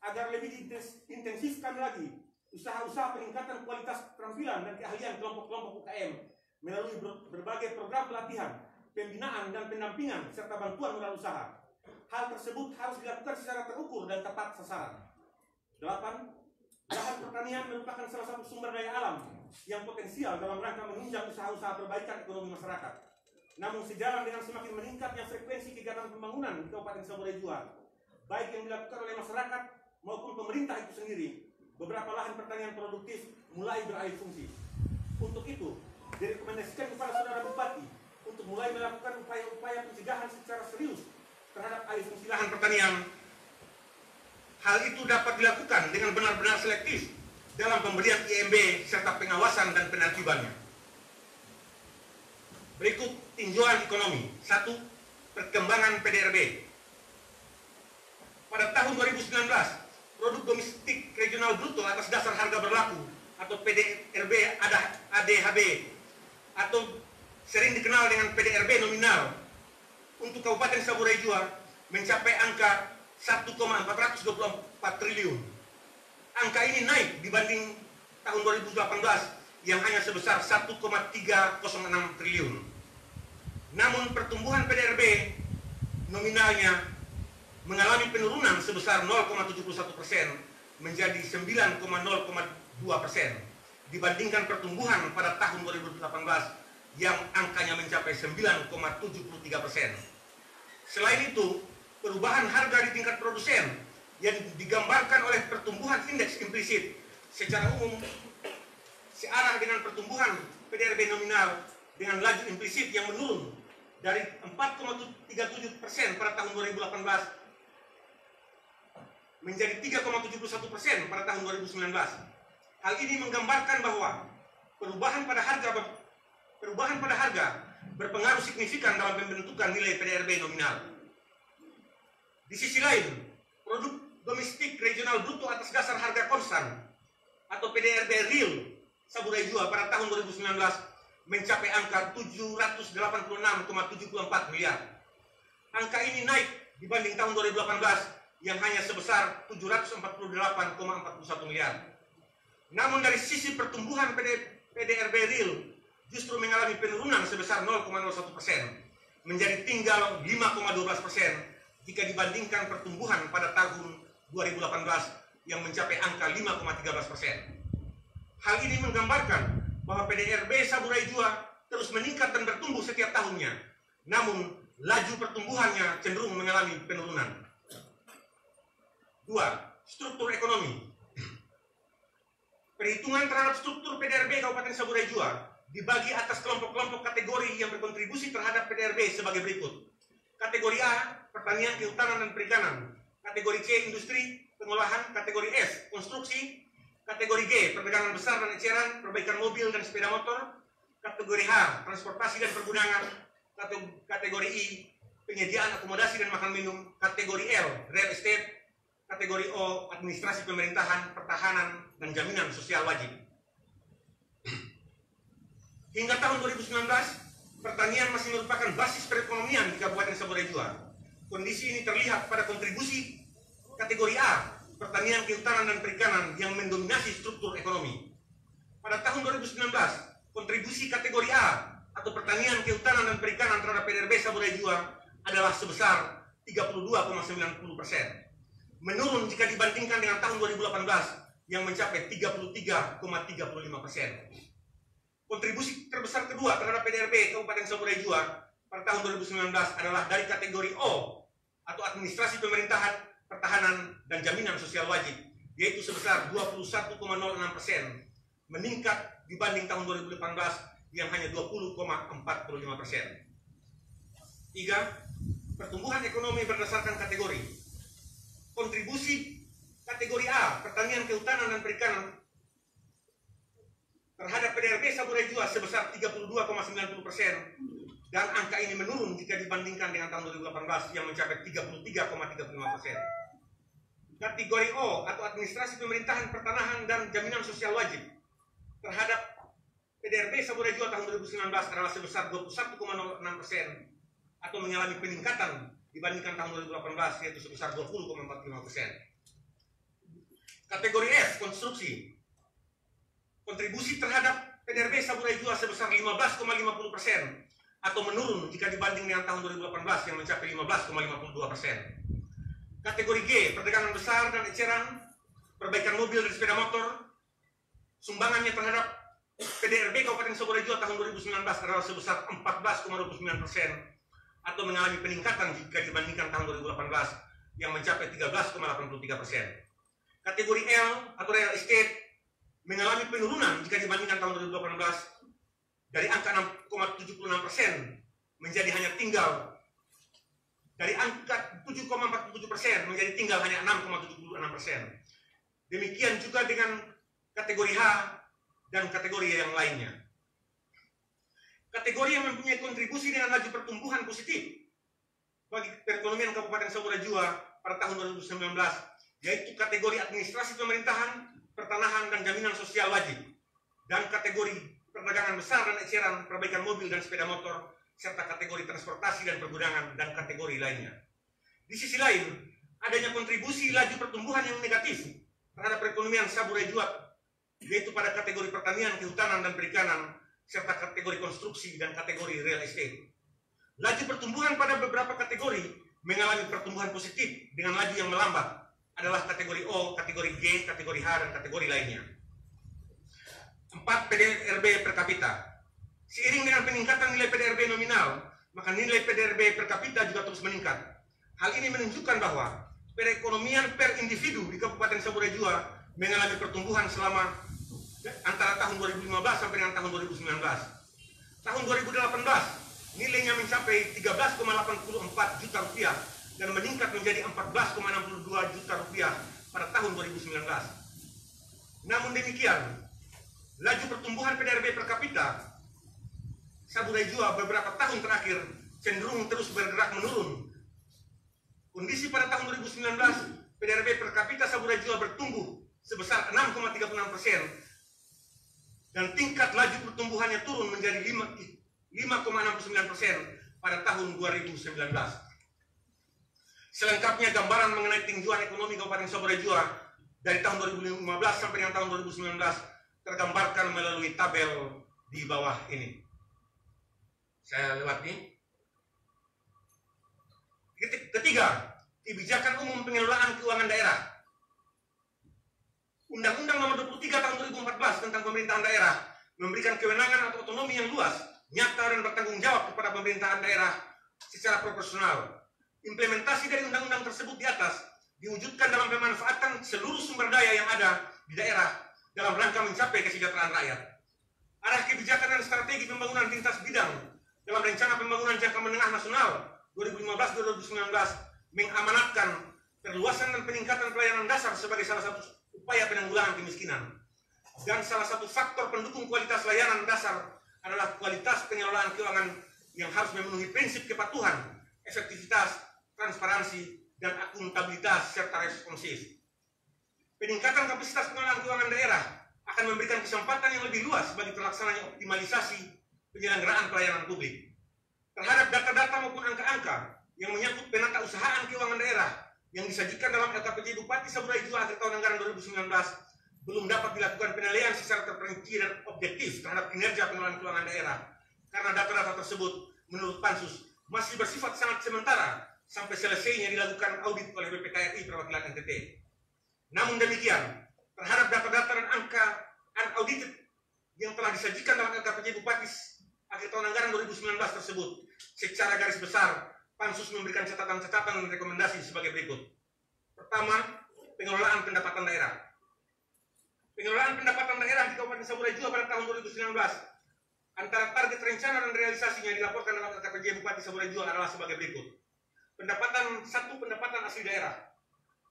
Agar lebih diintensifkan lagi usaha-usaha peningkatan kualitas keterampilan dan keahlian kelompok-kelompok UKM melalui berbagai program pelatihan, pembinaan dan pendampingan serta bantuan modal usaha. Hal tersebut harus dilakukan secara terukur dan tepat sasaran. 8. Lahan pertanian merupakan salah satu sumber daya alam yang potensial dalam rangka menunjang usaha-usaha perbaikan ekonomi masyarakat. Namun sejalan dengan semakin meningkatnya frekuensi kegiatan pembangunan di Kabupaten Saburai Jua, baik yang dilakukan oleh masyarakat maupun pemerintah itu sendiri, beberapa lahan pertanian produktif mulai beralih fungsi. Untuk itu, direkomendasikan kepada Saudara Bupati untuk mulai melakukan upaya-upaya pencegahan secara serius terhadap alih fungsi lahan pertanian. Hal itu dapat dilakukan dengan benar-benar selektif dalam pemberian IMB serta pengawasan dan penertibannya. Berikut tinjauan ekonomi. 1. Perkembangan PDRB. Pada tahun 2019, produk domestik regional bruto atas dasar harga berlaku atau PDRB ADHB atau sering dikenal dengan PDRB nominal untuk Kabupaten Saburai Jua mencapai angka 1,424 triliun. Angka ini naik dibanding tahun 2018 yang hanya sebesar 1,306 triliun. Namun pertumbuhan PDRB nominalnya mengalami penurunan sebesar 0,71% menjadi 9,02% dibandingkan pertumbuhan pada tahun 2018 yang angkanya mencapai 9,73%. Selain itu, perubahan harga di tingkat produsen yang digambarkan oleh pertumbuhan indeks implisit secara umum searah dengan pertumbuhan PDRB nominal dengan laju implisit yang menurun dari 4,37% pada tahun 2018 menjadi 3,71% pada tahun 2019. Hal ini menggambarkan bahwa perubahan pada harga berpengaruh signifikan dalam pembentukan nilai PDRB nominal. Di sisi lain, produk domestik regional bruto atas dasar harga konstan atau PDRB real Saburai Jua pada tahun 2019 mencapai angka 786,74 miliar. Angka ini naik dibanding tahun 2018 yang hanya sebesar 748,41 miliar. Namun dari sisi pertumbuhan PDRB real justru mengalami penurunan sebesar 0,01% menjadi tinggal 5,12% jika dibandingkan pertumbuhan pada tahun 2018 yang mencapai angka 5,13%. Hal ini menggambarkan bahwa PDRB Saburai Jua terus meningkat dan bertumbuh setiap tahunnya. Namun laju pertumbuhannya cenderung mengalami penurunan. 2. Struktur ekonomi. Perhitungan terhadap struktur PDRB Kabupaten Saburai Jua dibagi atas kelompok-kelompok kategori yang berkontribusi terhadap PDRB sebagai berikut. Kategori A, pertanian, kehutanan, dan perikanan. Kategori C, industri, pengolahan. Kategori S, konstruksi. Kategori G, perdagangan besar dan eceran, perbaikan mobil dan sepeda motor. Kategori H, transportasi dan pergudangan. Kategori I, penyediaan akomodasi dan makan minum. Kategori L, real estate. Kategori O, administrasi pemerintahan, pertahanan, dan jaminan sosial wajib. Hingga tahun 2019, pertanian masih merupakan basis perekonomian di Kabupaten Saburai Jua. Kondisi ini terlihat pada kontribusi kategori A, pertanian, kehutanan, dan perikanan yang mendominasi struktur ekonomi. Pada tahun 2019, kontribusi kategori A atau pertanian, kehutanan, dan perikanan terhadap PDRB Saburai Jua adalah sebesar 32,90%. Menurun jika dibandingkan dengan tahun 2018 yang mencapai 33,35%. Kontribusi terbesar kedua terhadap PDRB Kabupaten Saburai Jua pada tahun 2019 adalah dari kategori O atau administrasi pemerintahan, pertahanan, dan jaminan sosial wajib, yaitu sebesar 21,06% meningkat dibanding tahun 2018 yang hanya 20,45%. 3. Pertumbuhan ekonomi berdasarkan kategori. Kontribusi kategori A, pertanian, kehutanan, dan perikanan terhadap PDRB Saburai Jua sebesar 32,90%, dan angka ini menurun jika dibandingkan dengan tahun 2018 yang mencapai 33,35%. Kategori O atau administrasi pemerintahan, pertanahan, dan jaminan sosial wajib terhadap PDRB Saburai Jua tahun 2019 adalah sebesar 21,06% atau mengalami peningkatan dibandingkan tahun 2018 yaitu sebesar 20,45%. Kategori F, konstruksi. Kontribusi terhadap PDRB Saburai Jua sebesar 15,50% atau menurun jika dibanding dengan tahun 2018 yang mencapai 15,52%. Kategori G, perdagangan besar dan eceran, perbaikan mobil dan sepeda motor, sumbangannya terhadap PDRB Kabupaten Saburai Jua tahun 2019 adalah sebesar 14,29% atau mengalami peningkatan jika dibandingkan tahun 2018 yang mencapai 13,83%. Kategori L atau real estate mengalami penurunan jika dibandingkan tahun 2018 dari angka 6,76% menjadi hanya tinggal dari angka 7,47% menjadi tinggal hanya 6,76%. Demikian juga dengan kategori H dan kategori yang lainnya. Kategori yang mempunyai kontribusi dengan laju pertumbuhan positif bagi perekonomian Kabupaten Saburai Jua pada tahun 2019 yaitu kategori administrasi pemerintahan, pertanahan, dan jaminan sosial wajib, dan kategori perdagangan besar dan eceran, perbaikan mobil dan sepeda motor, serta kategori transportasi dan pergudangan, dan kategori lainnya. Di sisi lain, adanya kontribusi laju pertumbuhan yang negatif terhadap perekonomian Saburai Jua, yaitu pada kategori pertanian, kehutanan, dan perikanan, serta kategori konstruksi dan kategori real estate. Laju pertumbuhan pada beberapa kategori mengalami pertumbuhan positif dengan laju yang melambat adalah kategori O, kategori G, kategori H, dan kategori lainnya. 4. PDRB per kapita. Seiring dengan peningkatan nilai PDRB nominal, maka nilai PDRB per kapita juga terus meningkat. Hal ini menunjukkan bahwa perekonomian per individu di Kabupaten Saburai Jua mengalami pertumbuhan selama antara tahun 2015 sampai dengan tahun 2019. Tahun 2018 nilainya mencapai 13,84 juta rupiah dan meningkat menjadi 14,62 juta rupiah pada tahun 2019. Namun demikian, laju pertumbuhan PDRB per kapita Saburai Jua beberapa tahun terakhir cenderung terus bergerak menurun. Kondisi pada tahun 2019, PDRB per kapita Saburai Jua bertumbuh sebesar 6,36% dan tingkat laju pertumbuhannya turun menjadi 5,69% pada tahun 2019. Selengkapnya gambaran mengenai tinjauan ekonomi Kabupaten Saburai Jua dari tahun 2015 sampai dengan tahun 2019 tergambarkan melalui tabel di bawah ini. Saya lewati. Ketiga, kebijakan umum pengelolaan keuangan daerah. Undang-Undang Nomor 23 Tahun 2014 tentang pemerintahan daerah memberikan kewenangan atau otonomi yang luas, nyata, dan bertanggung jawab kepada pemerintahan daerah secara proporsional. Implementasi dari undang-undang tersebut di atas diwujudkan dalam pemanfaatan seluruh sumber daya yang ada di daerah dalam rangka mencapai kesejahteraan rakyat. Arah kebijakan dan strategi pembangunan lintas bidang dalam Rencana Pembangunan Jangka Menengah Nasional 2015-2019 mengamanatkan perluasan dan peningkatan pelayanan dasar sebagai salah satu upaya penanggulangan kemiskinan. Dan salah satu faktor pendukung kualitas layanan dasar adalah kualitas pengelolaan keuangan yang harus memenuhi prinsip kepatuhan, efektivitas, transparansi, dan akuntabilitas serta responsif. Peningkatan kapasitas pengelolaan keuangan daerah akan memberikan kesempatan yang lebih luas bagi terlaksananya optimalisasi penyelenggaraan pelayanan publik. Terhadap data-data maupun angka-angka yang menyangkut penata usahaan keuangan daerah yang disajikan dalam LKPJ Bupati Saburai Jua akhir tahun anggaran 2019, belum dapat dilakukan penilaian secara terperinci dan objektif terhadap kinerja pengelolaan keuangan daerah, karena data-data tersebut menurut Pansus masih bersifat sangat sementara sampai selesainya dilakukan audit oleh BPKRI perwakilan NTT. Namun demikian, terhadap data-data dan angka unaudited yang telah disajikan dalam LKPJ Bupati akhir tahun anggaran 2019 tersebut, secara garis besar, Pansus memberikan catatan-catatan dan rekomendasi sebagai berikut. Pertama, pengelolaan pendapatan daerah. Pengelolaan pendapatan daerah di Kabupaten Saburai Jua pada tahun 2019 antara target rencana dan realisasinya dilaporkan dalam LKPJ Bupati Saburai Jua adalah sebagai berikut. Pendapatan asli daerah.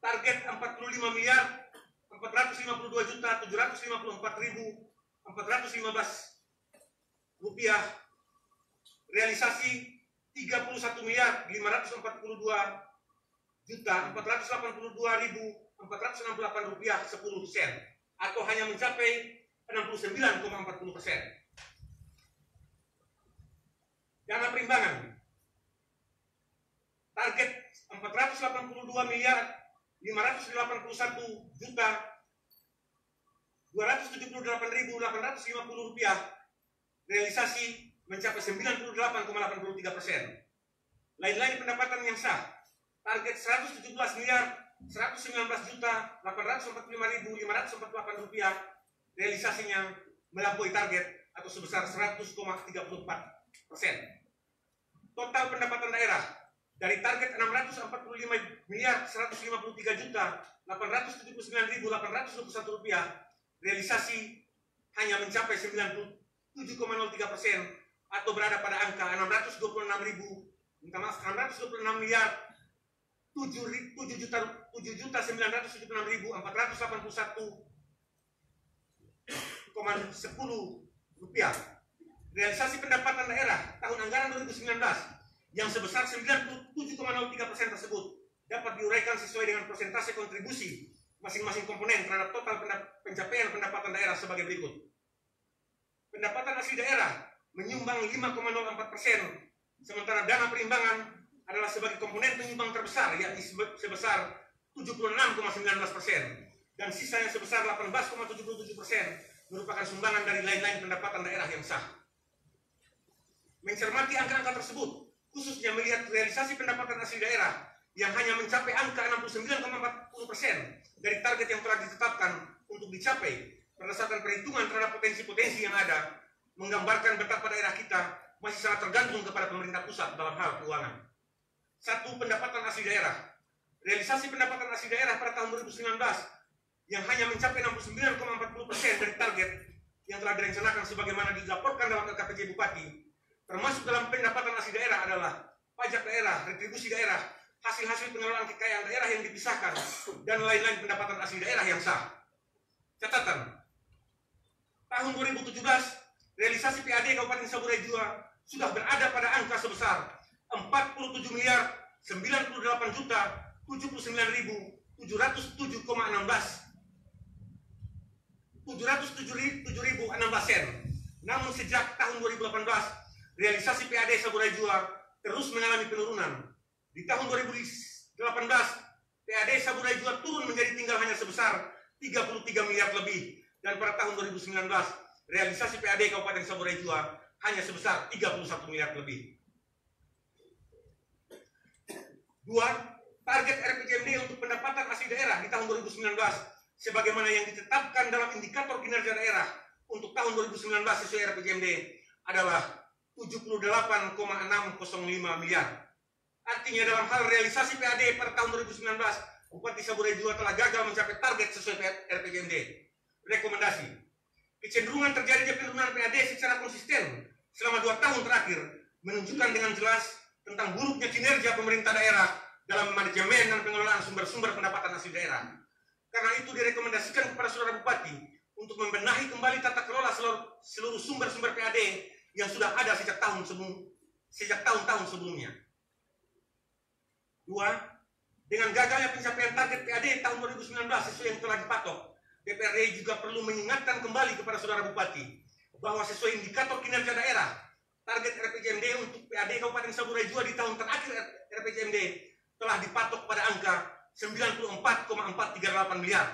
Target 45 miliar 452 juta 754.415 rupiah. Realisasi 31 miliar 542 juta 482.468 rupiah 10%, atau hanya mencapai 69,40%. Dana perimbangan. Target 482 miliar 581 juta 278.850 rupiah. Realisasi mencapai 98,83%. Lain-lain pendapatan yang sah. Target 117 miliar 119 juta 845.548 rupiah. Realisasinya melampaui target atau sebesar 100,34%. Total pendapatan daerah dari target 645 miliar 153 juta 879.821 rupiah, realisasi hanya mencapai 97,03% atau berada pada angka 626 miliar 7.996.481,10 rupiah. Realisasi pendapatan daerah tahun anggaran 2019 yang sebesar 97,03% tersebut dapat diuraikan sesuai dengan persentase kontribusi masing-masing komponen terhadap total pencapaian pendapatan daerah sebagai berikut. Pendapatan asli daerah menyumbang 5,04%, sementara dana perimbangan adalah sebagai komponen penyumbang terbesar, yakni sebesar 76,19%, dan sisanya sebesar 18,77% merupakan sumbangan dari lain-lain pendapatan daerah yang sah. Mencermati angka-angka tersebut, khususnya melihat realisasi pendapatan asli daerah yang hanya mencapai angka 69,40% dari target yang telah ditetapkan untuk dicapai berdasarkan perhitungan terhadap potensi-potensi yang ada, menggambarkan betapa daerah kita masih sangat tergantung kepada pemerintah pusat dalam hal keuangan. 1. Pendapatan asli daerah. Realisasi pendapatan asli daerah pada tahun 2019 yang hanya mencapai 69,40% dari target yang telah direncanakan sebagaimana dilaporkan dalam LKPJ Bupati, termasuk dalam pendapatan asli daerah adalah pajak daerah, retribusi daerah, hasil-hasil pengelolaan kekayaan daerah yang dipisahkan, dan lain-lain pendapatan asli daerah yang sah. Catatan, tahun 2017, realisasi PAD Kabupaten Saburai Jua sudah berada pada angka sebesar 47 miliar 98 juta 79.707,16 sen. Namun sejak tahun 2018, realisasi PAD Saburai Jua terus mengalami penurunan. Di tahun 2018, PAD Saburai Jua turun menjadi tinggal hanya sebesar 33 miliar lebih, dan pada tahun 2019, realisasi PAD Kabupaten Saburai Jua hanya sebesar 31 miliar lebih. 2. Target RPJMD untuk pendapatan asli daerah di tahun 2019 sebagaimana yang ditetapkan dalam indikator kinerja daerah untuk tahun 2019 sesuai RPJMD adalah 78,605 miliar. Artinya dalam hal realisasi PAD pada tahun 2019, Bupati Saburai Jua telah gagal mencapai target sesuai RPJMD. Rekomendasi. Kecenderungan terjadinya penurunan PAD secara konsisten selama 2 tahun terakhir menunjukkan dengan jelas tentang buruknya kinerja pemerintah daerah dalam manajemen dan pengelolaan sumber-sumber pendapatan asli daerah. Karena itu direkomendasikan kepada saudara Bupati untuk membenahi kembali tata kelola seluruh sumber-sumber PAD yang sudah ada sejak tahun-tahun sebelumnya. 2. Dengan gagalnya pencapaian target PAD tahun 2019 sesuai yang telah dipatok, DPRD juga perlu mengingatkan kembali kepada saudara Bupati bahwa sesuai indikator kinerja daerah, target RPJMD untuk PAD Kabupaten Saburai Jua di tahun terakhir RPJMD telah dipatok pada angka 94,438 miliar.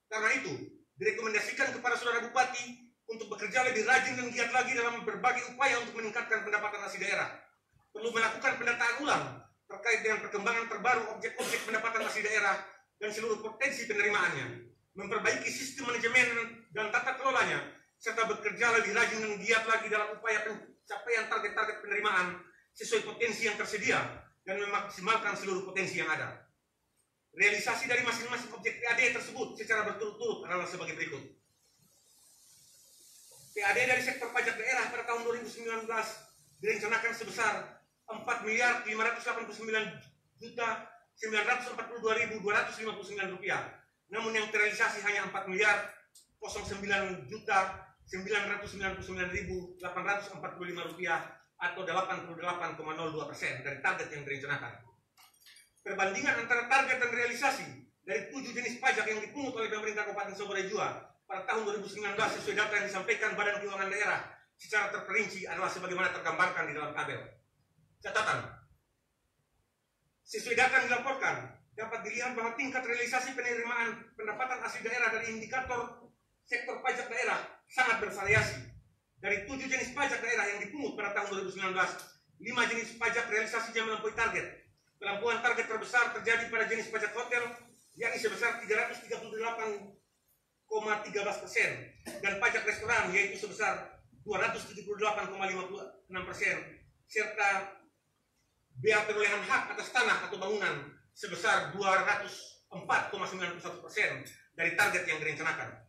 Karena itu, direkomendasikan kepada saudara Bupati untuk bekerja lebih rajin dan giat lagi dalam berbagai upaya untuk meningkatkan pendapatan asli daerah. Perlu melakukan pendataan ulang terkait dengan perkembangan terbaru objek-objek pendapatan asli daerah dan seluruh potensi penerimaannya, memperbaiki sistem manajemen dan tata kelolanya, serta bekerja lebih rajin dan giat lagi dalam upaya pencapaian target-target penerimaan sesuai potensi yang tersedia dan memaksimalkan seluruh potensi yang ada. Realisasi dari masing-masing objek PAD tersebut secara berturut-turut adalah sebagai berikut. PAD dari sektor pajak daerah pada tahun 2019 direncanakan sebesar 4.549.942.259 rupiah. Namun yang terrealisasi hanya 4.009.999.845 rupiah atau 88,02% dari target yang direncanakan. Perbandingan antara target dan realisasi dari 7 jenis pajak yang dipungut oleh pemerintah Kabupaten Saburai Jua pada tahun 2019 sesuai data yang disampaikan Badan Keuangan Daerah secara terperinci adalah sebagaimana tergambarkan di dalam tabel. Catatan. Sesuai data yang dilaporkan, dapat dilihat bahwa tingkat realisasi penerimaan pendapatan asli daerah dari indikator sektor pajak daerah sangat bervariasi. Dari 7 jenis pajak daerah yang dipungut pada tahun 2019, 5 jenis pajak realisasinya melampaui target. Pelampuan target terbesar terjadi pada jenis pajak hotel, yakni sebesar 338,13%, dan pajak restoran yaitu sebesar 278,56%, serta bea perolehan hak atas tanah atau bangunan sebesar 204,91% dari target yang direncanakan.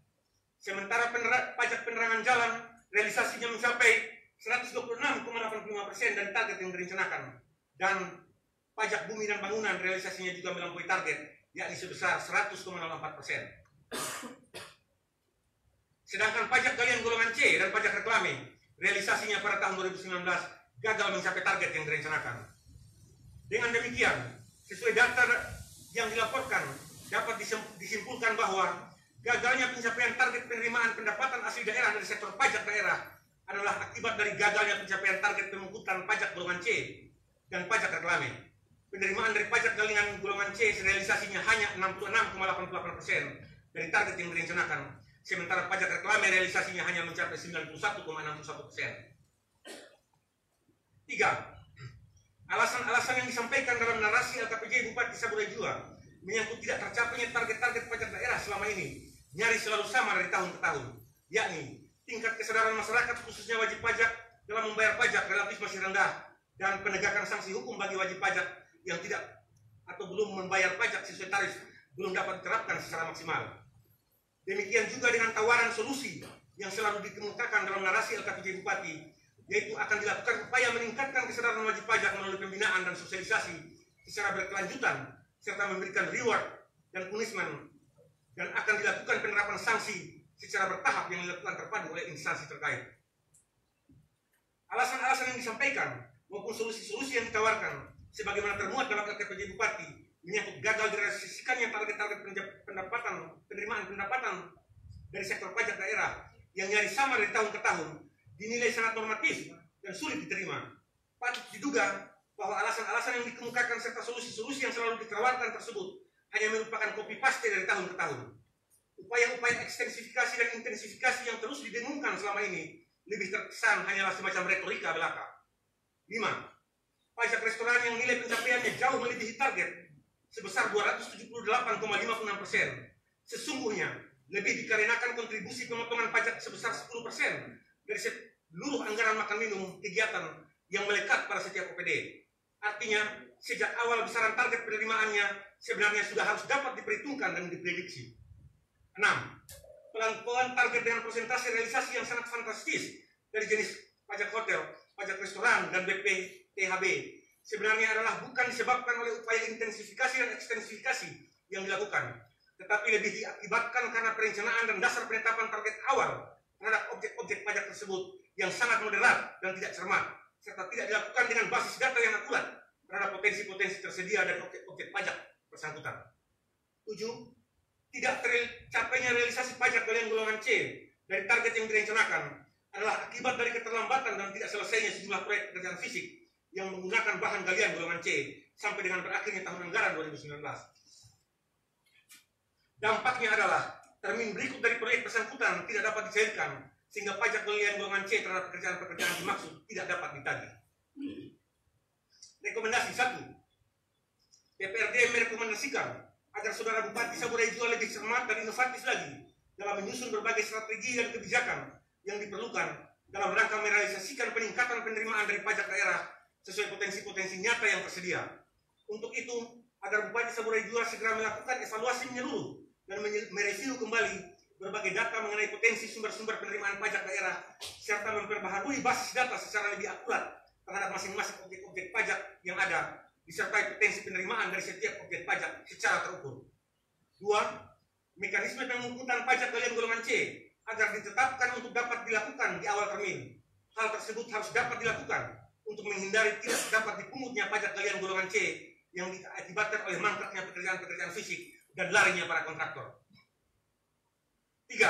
Sementara pajak penerangan jalan realisasinya mencapai 126,85% dari target yang direncanakan, dan pajak bumi dan bangunan realisasinya juga melampaui target, yakni sebesar 100,04%. Sedangkan pajak galian golongan C dan pajak reklame realisasinya pada tahun 2019 gagal mencapai target yang direncanakan. Dengan demikian, sesuai data yang dilaporkan, dapat disimpulkan bahwa gagalnya pencapaian target penerimaan pendapatan asli daerah dari sektor pajak daerah adalah akibat dari gagalnya pencapaian target pemungutan pajak golongan C dan pajak reklame. Penerimaan dari pajak galian golongan C realisasinya hanya 66,88% dari target yang direncanakan, sementara pajak reklame realisasinya hanya mencapai 91,61%. 3. Alasan-alasan yang disampaikan dalam narasi LKPJ Bupati Saburai Jua menyangkut tidak tercapainya target-target pajak daerah selama ini nyaris selalu sama dari tahun ke tahun, yakni tingkat kesadaran masyarakat khususnya wajib pajak dalam membayar pajak relatif masih rendah, dan penegakan sanksi hukum bagi wajib pajak yang tidak atau belum membayar pajak sesuai tarif belum dapat diterapkan secara maksimal. Demikian juga dengan tawaran solusi yang selalu dikemukakan dalam narasi LKPJ Bupati, yaitu akan dilakukan upaya meningkatkan kesadaran wajib pajak melalui pembinaan dan sosialisasi secara berkelanjutan, serta memberikan reward dan punishment, dan akan dilakukan penerapan sanksi secara bertahap yang dilakukan terpadu oleh instansi terkait. Alasan-alasan yang disampaikan maupun solusi-solusi yang ditawarkan sebagaimana termuat dalam LKPJ Bupati menyangkut gagal direalisasikannya target-target penerimaan pendapatan dari sektor pajak daerah yang nyaris sama dari tahun ke tahun, dinilai sangat normatif dan sulit diterima. Patut diduga bahwa alasan-alasan yang dikemukakan serta solusi-solusi yang selalu ditawarkan tersebut hanya merupakan copy paste dari tahun ke tahun. Upaya-upaya ekstensifikasi dan intensifikasi yang terus didengungkan selama ini lebih terkesan hanyalah semacam retorika belaka. 5. Pajak restoran yang nilai pencapaiannya jauh melebihi target sebesar 278,56%. Sesungguhnya lebih dikarenakan kontribusi pemotongan pajak sebesar 10% dari seluruh anggaran makan minum kegiatan yang melekat pada setiap OPD. Artinya, sejak awal besaran target penerimaannya sebenarnya sudah harus dapat diperhitungkan dan diprediksi. 6. Pelan-pelan target dengan persentase realisasi yang sangat fantastis dari jenis pajak hotel, pajak restoran, dan BPTHB sebenarnya adalah bukan disebabkan oleh upaya intensifikasi dan ekstensifikasi yang dilakukan, tetapi lebih diakibatkan karena perencanaan dan dasar penetapan target awal terhadap objek-objek pajak tersebut yang sangat moderat dan tidak cermat, serta tidak dilakukan dengan basis data yang akurat terhadap potensi-potensi tersedia dari objek-objek pajak bersangkutan. 7. Tidak tercapainya realisasi pajak galian golongan C dari target yang direncanakan adalah akibat dari keterlambatan dan tidak selesainya sejumlah proyek pekerjaan fisik yang menggunakan bahan galian golongan C sampai dengan berakhirnya tahun anggaran 2019. Dampaknya adalah termin berikut dari proyek bersangkutan tidak dapat dicairkan, sehingga pajak galian golongan C terhadap pekerjaan-pekerjaan dimaksud tidak dapat ditagih. Rekomendasi 1. DPRD merekomendasikan agar Saudara Bupati Saburai Jua lebih cermat dan inovatif lagi dalam menyusun berbagai strategi dan kebijakan yang diperlukan dalam rangka merealisasikan peningkatan penerimaan dari pajak daerah sesuai potensi-potensi nyata yang tersedia. Untuk itu, agar Bupati Saburai Jua segera melakukan evaluasi menyeluruh dan mereview kembali berbagai data mengenai potensi sumber-sumber penerimaan pajak daerah, serta memperbaharui basis data secara lebih akurat terhadap masing-masing objek-objek pajak yang ada, disertai potensi penerimaan dari setiap objek pajak secara terukur. 2. Mekanisme pemungkutan pajak galian golongan C agar ditetapkan untuk dapat dilakukan di awal termin. Hal tersebut harus dapat dilakukan untuk menghindari tidak dapat dipungutnya pajak galian golongan C yang diakibatkan oleh mangkraknya pekerjaan-pekerjaan fisik dan larinya para kontraktor. 3.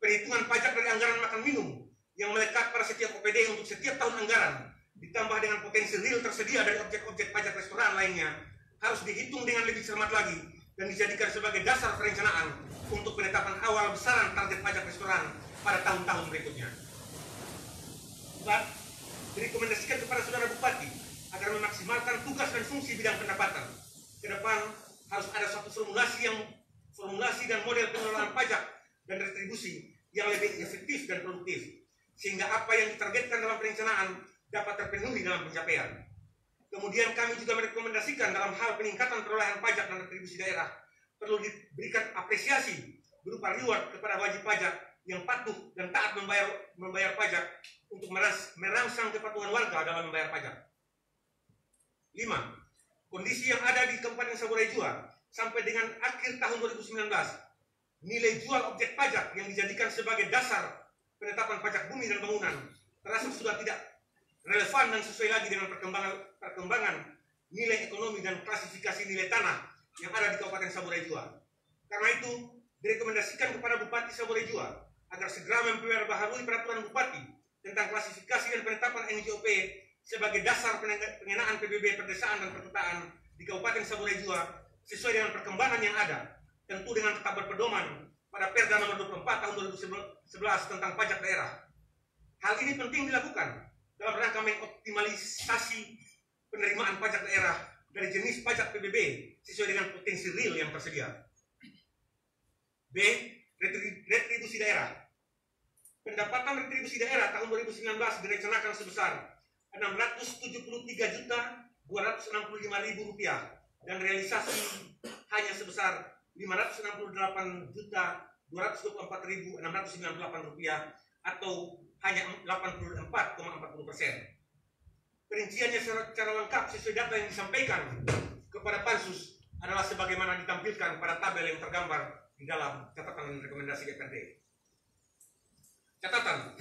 Perhitungan pajak dari anggaran makan minum yang melekat pada setiap OPD untuk setiap tahun anggaran, ditambah dengan potensi real tersedia dari objek-objek pajak restoran lainnya, harus dihitung dengan lebih cermat lagi dan dijadikan sebagai dasar perencanaan untuk penetapan awal besaran target pajak restoran pada tahun-tahun berikutnya. 4. Direkomendasikan kepada Saudara Bupati agar memaksimalkan tugas dan fungsi bidang pendapatan. Ke depan harus ada satu formulasi dan model pengelolaan pajak dan retribusi yang lebih efektif dan produktif, sehingga apa yang ditargetkan dalam perencanaan dapat terpenuhi dalam pencapaian. Kemudian kami juga merekomendasikan dalam hal peningkatan perolehan pajak dan retribusi daerah perlu diberikan apresiasi berupa reward kepada wajib pajak yang patuh dan taat membayar pajak untuk merangsang kepatuhan warga dalam membayar pajak. 5. Kondisi yang ada di Kabupaten Saburai Jua sampai dengan akhir tahun 2019, nilai jual objek pajak yang dijadikan sebagai dasar penetapan pajak bumi dan bangunan terasa sudah tidak relevan dan sesuai lagi dengan perkembangan nilai ekonomi dan klasifikasi nilai tanah yang ada di Kabupaten Saburai Jua. Karena itu, direkomendasikan kepada Bupati Saburai Jua agar segera memperbaharui peraturan Bupati tentang klasifikasi dan penetapan NJOP sebagai dasar pengenaan PBB perdesaan dan perkotaan di Kabupaten Saburai Jua sesuai dengan perkembangan yang ada, tentu dengan tetap berpedoman pada Perda nomor 24 tahun 2011 tentang pajak daerah. Hal ini penting dilakukan dalam rangka mengoptimalisasi penerimaan pajak daerah dari jenis pajak PBB sesuai dengan potensi real yang tersedia. B. Retribusi daerah. Pendapatan retribusi daerah tahun 2019 direncanakan sebesar Rp607.3.265.000 dan realisasi hanya sebesar Rp568.224.698 atau hanya 84,40%. Perinciannya secara lengkap sesuai data yang disampaikan kepada Pansus adalah sebagaimana ditampilkan pada tabel yang tergambar di dalam catatan dan rekomendasi DPRD. Catatan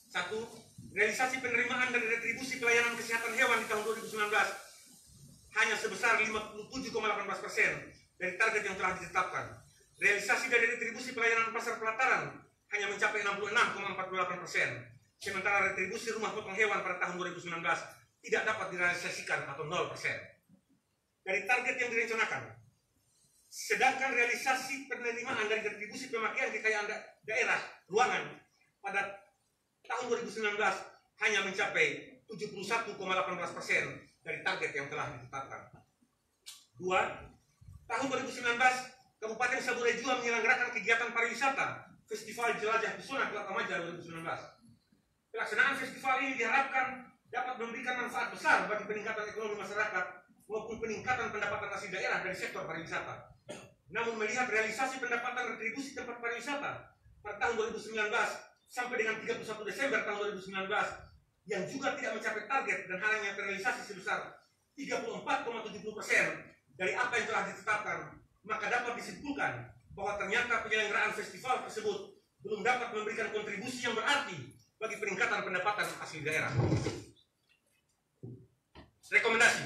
1. Realisasi penerimaan dari retribusi pelayanan kesehatan hewan di tahun 2019 hanya sebesar 57,18% dari target yang telah ditetapkan. Realisasi dari retribusi pelayanan pasar pelataran hanya mencapai 66,48%, sementara retribusi rumah potong hewan pada tahun 2019 tidak dapat direalisasikan atau 0% dari target yang direncanakan. Sedangkan realisasi penerimaan dari retribusi pemakaian kekayaan daerah ruangan pada tahun 2019 hanya mencapai 71,18% dari target yang telah ditetapkan. 2. Tahun 2019, Kabupaten Saburai Jua menyelenggarakan kegiatan pariwisata Festival Jelajah Pesona Kelatamaja 2019. Pelaksanaan festival ini diharapkan dapat memberikan manfaat besar bagi peningkatan ekonomi masyarakat maupun peningkatan pendapatan asli daerah dari sektor pariwisata. Namun melihat realisasi pendapatan retribusi tempat pariwisata pada tahun 2019 sampai dengan 31 Desember tahun 2019 yang juga tidak mencapai target dan hanya terrealisasi sebesar 34,70% dari apa yang telah ditetapkan, maka dapat disimpulkan bahwa ternyata penyelenggaraan festival tersebut belum dapat memberikan kontribusi yang berarti bagi peningkatan pendapatan asli daerah. Rekomendasi.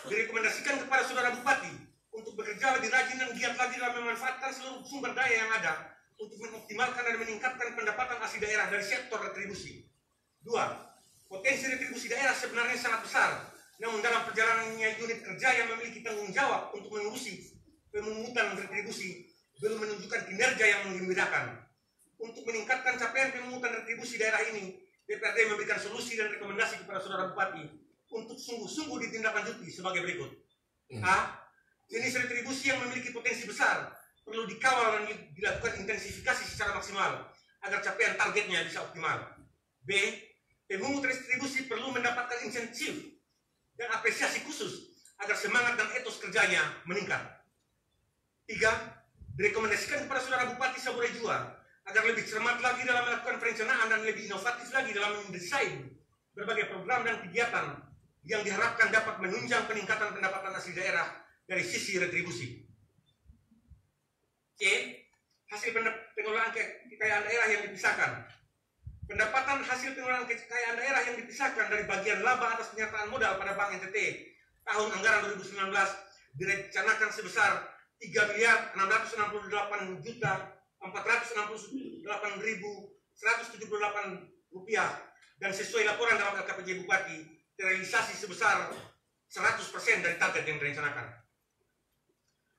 Direkomendasikan kepada Saudara Bupati untuk bekerja lebih rajin dan giat lagi dalam memanfaatkan seluruh sumber daya yang ada untuk mengoptimalkan dan meningkatkan pendapatan asli daerah dari sektor retribusi. 2. Potensi retribusi daerah sebenarnya sangat besar, namun dalam perjalanannya unit kerja yang memiliki tanggung jawab untuk mengurusi pemungutan retribusi belum menunjukkan kinerja yang menggembirakan. Untuk meningkatkan capaian pemungutan retribusi daerah ini, DPRD memberikan solusi dan rekomendasi kepada Saudara Bupati untuk sungguh-sungguh ditindaklanjuti sebagai berikut. A. Jenis retribusi yang memiliki potensi besar perlu dikawal dan dilakukan intensifikasi secara maksimal agar capaian targetnya bisa optimal. B. Pemungut retribusi perlu mendapatkan insentif dan apresiasi khusus agar semangat dan etos kerjanya meningkat. 3. direkomendasikan kepada Saudara Bupati Saburai Jua agar lebih cermat lagi dalam melakukan perencanaan dan lebih inovatif lagi dalam mendesain berbagai program dan kegiatan yang diharapkan dapat menunjang peningkatan pendapatan asli daerah dari sisi retribusi. C. Hasil pengelolaan kekayaan daerah yang dipisahkan. Pendapatan hasil pengelolaan kekayaan daerah yang dipisahkan dari bagian laba atas penyertaan modal pada Bank NTT tahun anggaran 2019 direncanakan sebesar 3.649.468.178 rupiah dan sesuai laporan dalam LKPJ Bupati terrealisasi sebesar 100% dari target yang direncanakan.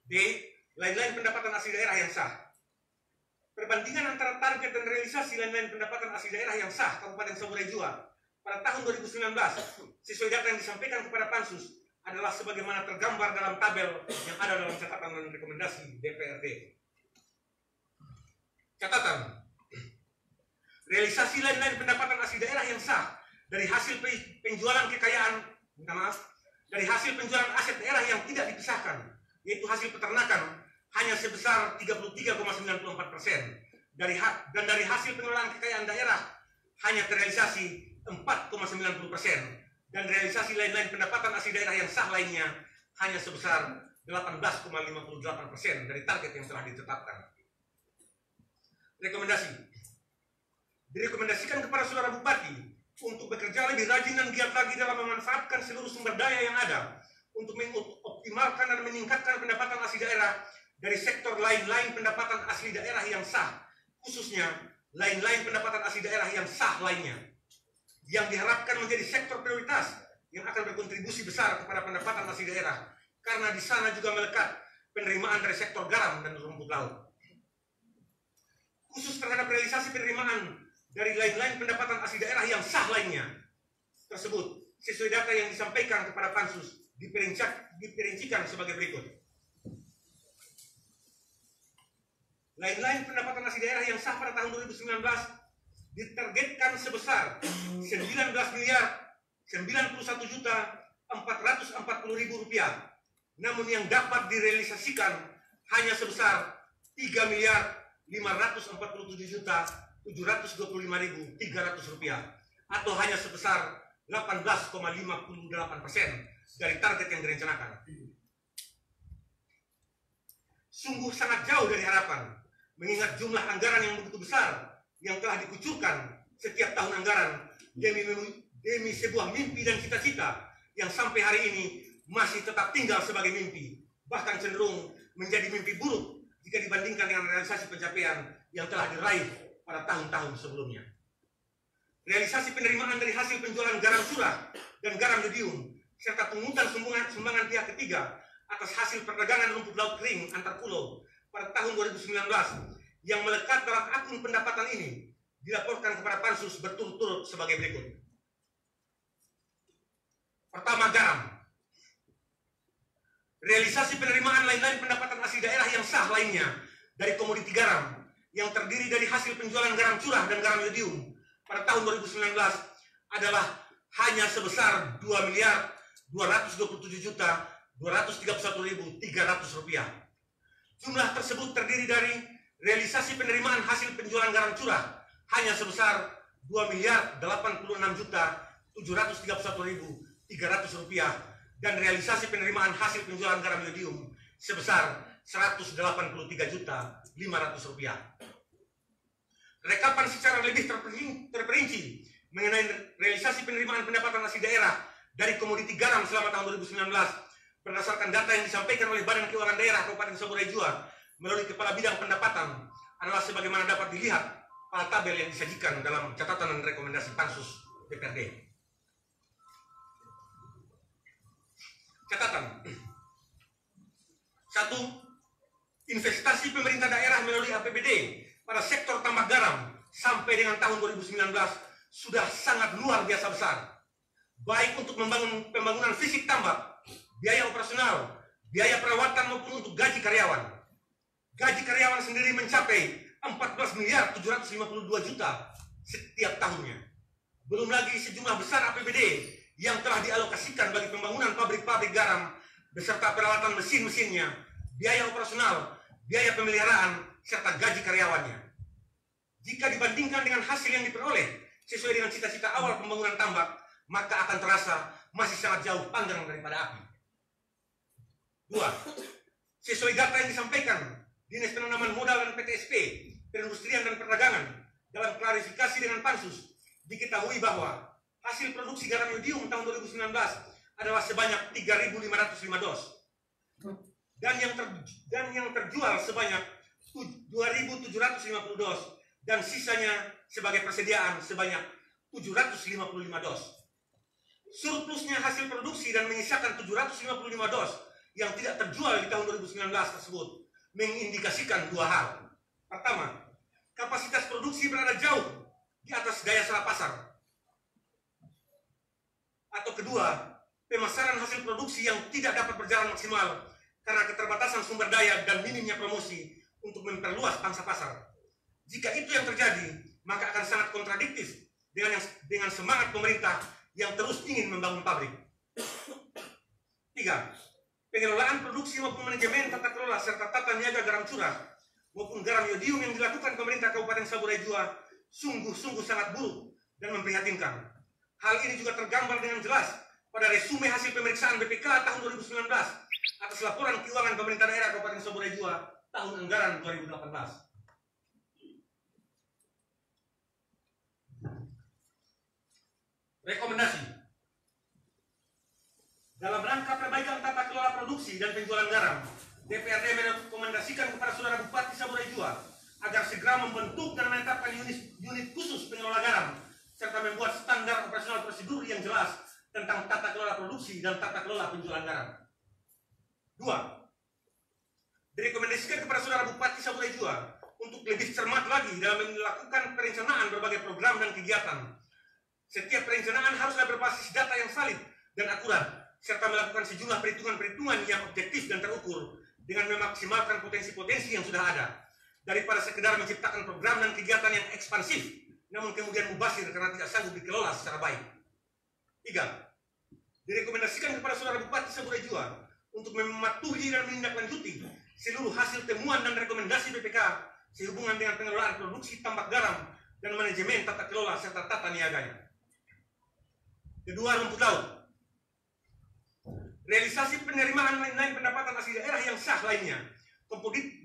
D. Lain-lain pendapatan asli daerah yang sah. Perbandingan antara target dan realisasi lain-lain pendapatan asli daerah yang sah Kabupaten Saburai Jua pada tahun 2019 sesuai data yang disampaikan kepada Pansus adalah sebagaimana tergambar dalam tabel yang ada dalam catatan dan rekomendasi DPRD. Catatan. Realisasi lain-lain pendapatan asli daerah yang sah dari hasil penjualan kekayaan, dari hasil penjualan aset daerah yang tidak dipisahkan, yaitu hasil peternakan, hanya sebesar 33,94%. Dan dari hasil pengelolaan kekayaan daerah hanya terrealisasi 4,90%. Dan realisasi lain-lain pendapatan asli daerah yang sah lainnya hanya sebesar 18,58% dari target yang telah ditetapkan. Rekomendasi. Direkomendasikan kepada Saudara Bupati untuk bekerja lebih rajin dan giat lagi dalam memanfaatkan seluruh sumber daya yang ada untuk mengoptimalkan dan meningkatkan pendapatan asli daerah dari sektor lain-lain pendapatan asli daerah yang sah, khususnya lain-lain pendapatan asli daerah yang sah lainnya, yang diharapkan menjadi sektor prioritas yang akan berkontribusi besar kepada pendapatan asli daerah, karena di sana juga melekat penerimaan dari sektor garam dan rumput laut. Khusus terhadap realisasi penerimaan dari lain-lain pendapatan asli daerah yang sah lainnya tersebut, sesuai data yang disampaikan kepada Pansus, diperincikan sebagai berikut. Lain-lain pendapatan asli daerah yang sah pada tahun 2019 ditargetkan sebesar 19.091.440.000 rupiah, namun yang dapat direalisasikan hanya sebesar 3.547.725.300 rupiah, atau hanya sebesar 18,58% dari target yang direncanakan. Sungguh sangat jauh dari harapan, mengingat jumlah anggaran yang begitu besar yang telah dikucurkan setiap tahun anggaran demi sebuah mimpi dan cita-cita yang sampai hari ini masih tetap tinggal sebagai mimpi, bahkan cenderung menjadi mimpi buruk jika dibandingkan dengan realisasi pencapaian yang telah diraih pada tahun-tahun sebelumnya. Realisasi penerimaan dari hasil penjualan garam curah dan garam yodium serta pungutan sumbangan pihak ketiga atas hasil perdagangan rumput laut kering antar pulau pada tahun 2019 yang melekat dalam akun pendapatan ini dilaporkan kepada Pansus berturut-turut sebagai berikut. Pertama, garam. Realisasi penerimaan lain-lain pendapatan asli daerah yang sah lainnya dari komoditi garam yang terdiri dari hasil penjualan garam curah dan garam yodium pada tahun 2019 adalah hanya sebesar 2.227.231.300 rupiah. Jumlah tersebut terdiri dari realisasi penerimaan hasil penjualan garam curah hanya sebesar 2.086.731.300 rupiah dan realisasi penerimaan hasil penjualan garam yodium sebesar 183.500 rupiah. Rekapan secara lebih terperinci mengenai realisasi penerimaan pendapatan asli daerah dari komoditi garam selama tahun 2019 berdasarkan data yang disampaikan oleh Badan Keuangan Daerah Kabupaten Saburai Jua melalui Kepala Bidang Pendapatan adalah sebagaimana dapat dilihat pada tabel yang disajikan dalam catatan dan rekomendasi Pansus DPRD. Catatan. 1. Investasi pemerintah daerah melalui APBD pada sektor tambak garam sampai dengan tahun 2019 sudah sangat luar biasa besar, baik untuk membangun pembangunan fisik tambak, biaya operasional, biaya perawatan maupun untuk gaji karyawan. Gaji karyawan sendiri mencapai 14.752 juta setiap tahunnya. Belum lagi sejumlah besar APBD yang telah dialokasikan bagi pembangunan pabrik-pabrik garam beserta peralatan mesin-mesinnya, biaya operasional, biaya pemeliharaan, serta gaji karyawannya. Jika dibandingkan dengan hasil yang diperoleh sesuai dengan cita-cita awal pembangunan tambak, maka akan terasa masih sangat jauh panggang daripada api. 2. Sesuai data yang disampaikan Dinas Penanaman Modal dan PTSP, Perindustrian dan Perdagangan, dalam klarifikasi dengan Pansus, diketahui bahwa hasil produksi garam yodium tahun 2019 adalah sebanyak 3.505 dos. Dan yang terjual sebanyak 2.750 dos. Dan sisanya sebagai persediaan sebanyak 755 dos. Surplusnya hasil produksi dan menyisakan 755 dos yang tidak terjual di tahun 2019 tersebut mengindikasikan dua hal. Pertama, kapasitas produksi berada jauh di atas daya salah pasar. Atau kedua, pemasaran hasil produksi yang tidak dapat berjalan maksimal karena keterbatasan sumber daya dan minimnya promosi untuk memperluas pangsa pasar. Jika itu yang terjadi, maka akan sangat kontradiktif dengan semangat pemerintah yang terus ingin membangun pabrik. 3. Pengelolaan produksi maupun manajemen tata kelola serta tata niaga garam curah maupun garam yodium yang dilakukan pemerintah Kabupaten Saburai Jua sungguh-sungguh sangat buruk dan memprihatinkan. Hal ini juga tergambar dengan jelas pada resume hasil pemeriksaan BPK tahun 2019 atas laporan keuangan pemerintah daerah Kabupaten Saburai Jua tahun anggaran 2018. Rekomendasi. Dalam rangka perbaikan tata kelola produksi dan penjualan garam, DPRD merekomendasikan kepada Saudara Bupati Saburai Jua agar segera membentuk dan menetapkan unit khusus pengelola garam serta membuat standar operasional prosedur yang jelas tentang tata kelola produksi dan tata kelola penjualan garam. 2. Direkomendasikan kepada Saudara Bupati Saburai Jua untuk lebih cermat lagi dalam melakukan perencanaan berbagai program dan kegiatan. Setiap perencanaan haruslah berbasis data yang valid dan akurat, serta melakukan sejumlah perhitungan-perhitungan yang objektif dan terukur dengan memaksimalkan potensi-potensi yang sudah ada, daripada sekedar menciptakan program dan kegiatan yang ekspansif, namun kemudian mubazir karena tidak sanggup dikelola secara baik. 3. Direkomendasikan kepada Saudara Bupati Saburai Jua untuk mematuhi dan menindaklanjuti seluruh hasil temuan dan rekomendasi BPK sehubungan dengan pengelolaan produksi tambak garam dan manajemen tata kelola serta tata niaganya. Kedua, rumput laut. Realisasi penerimaan lain pendapatan asli daerah yang sah lainnya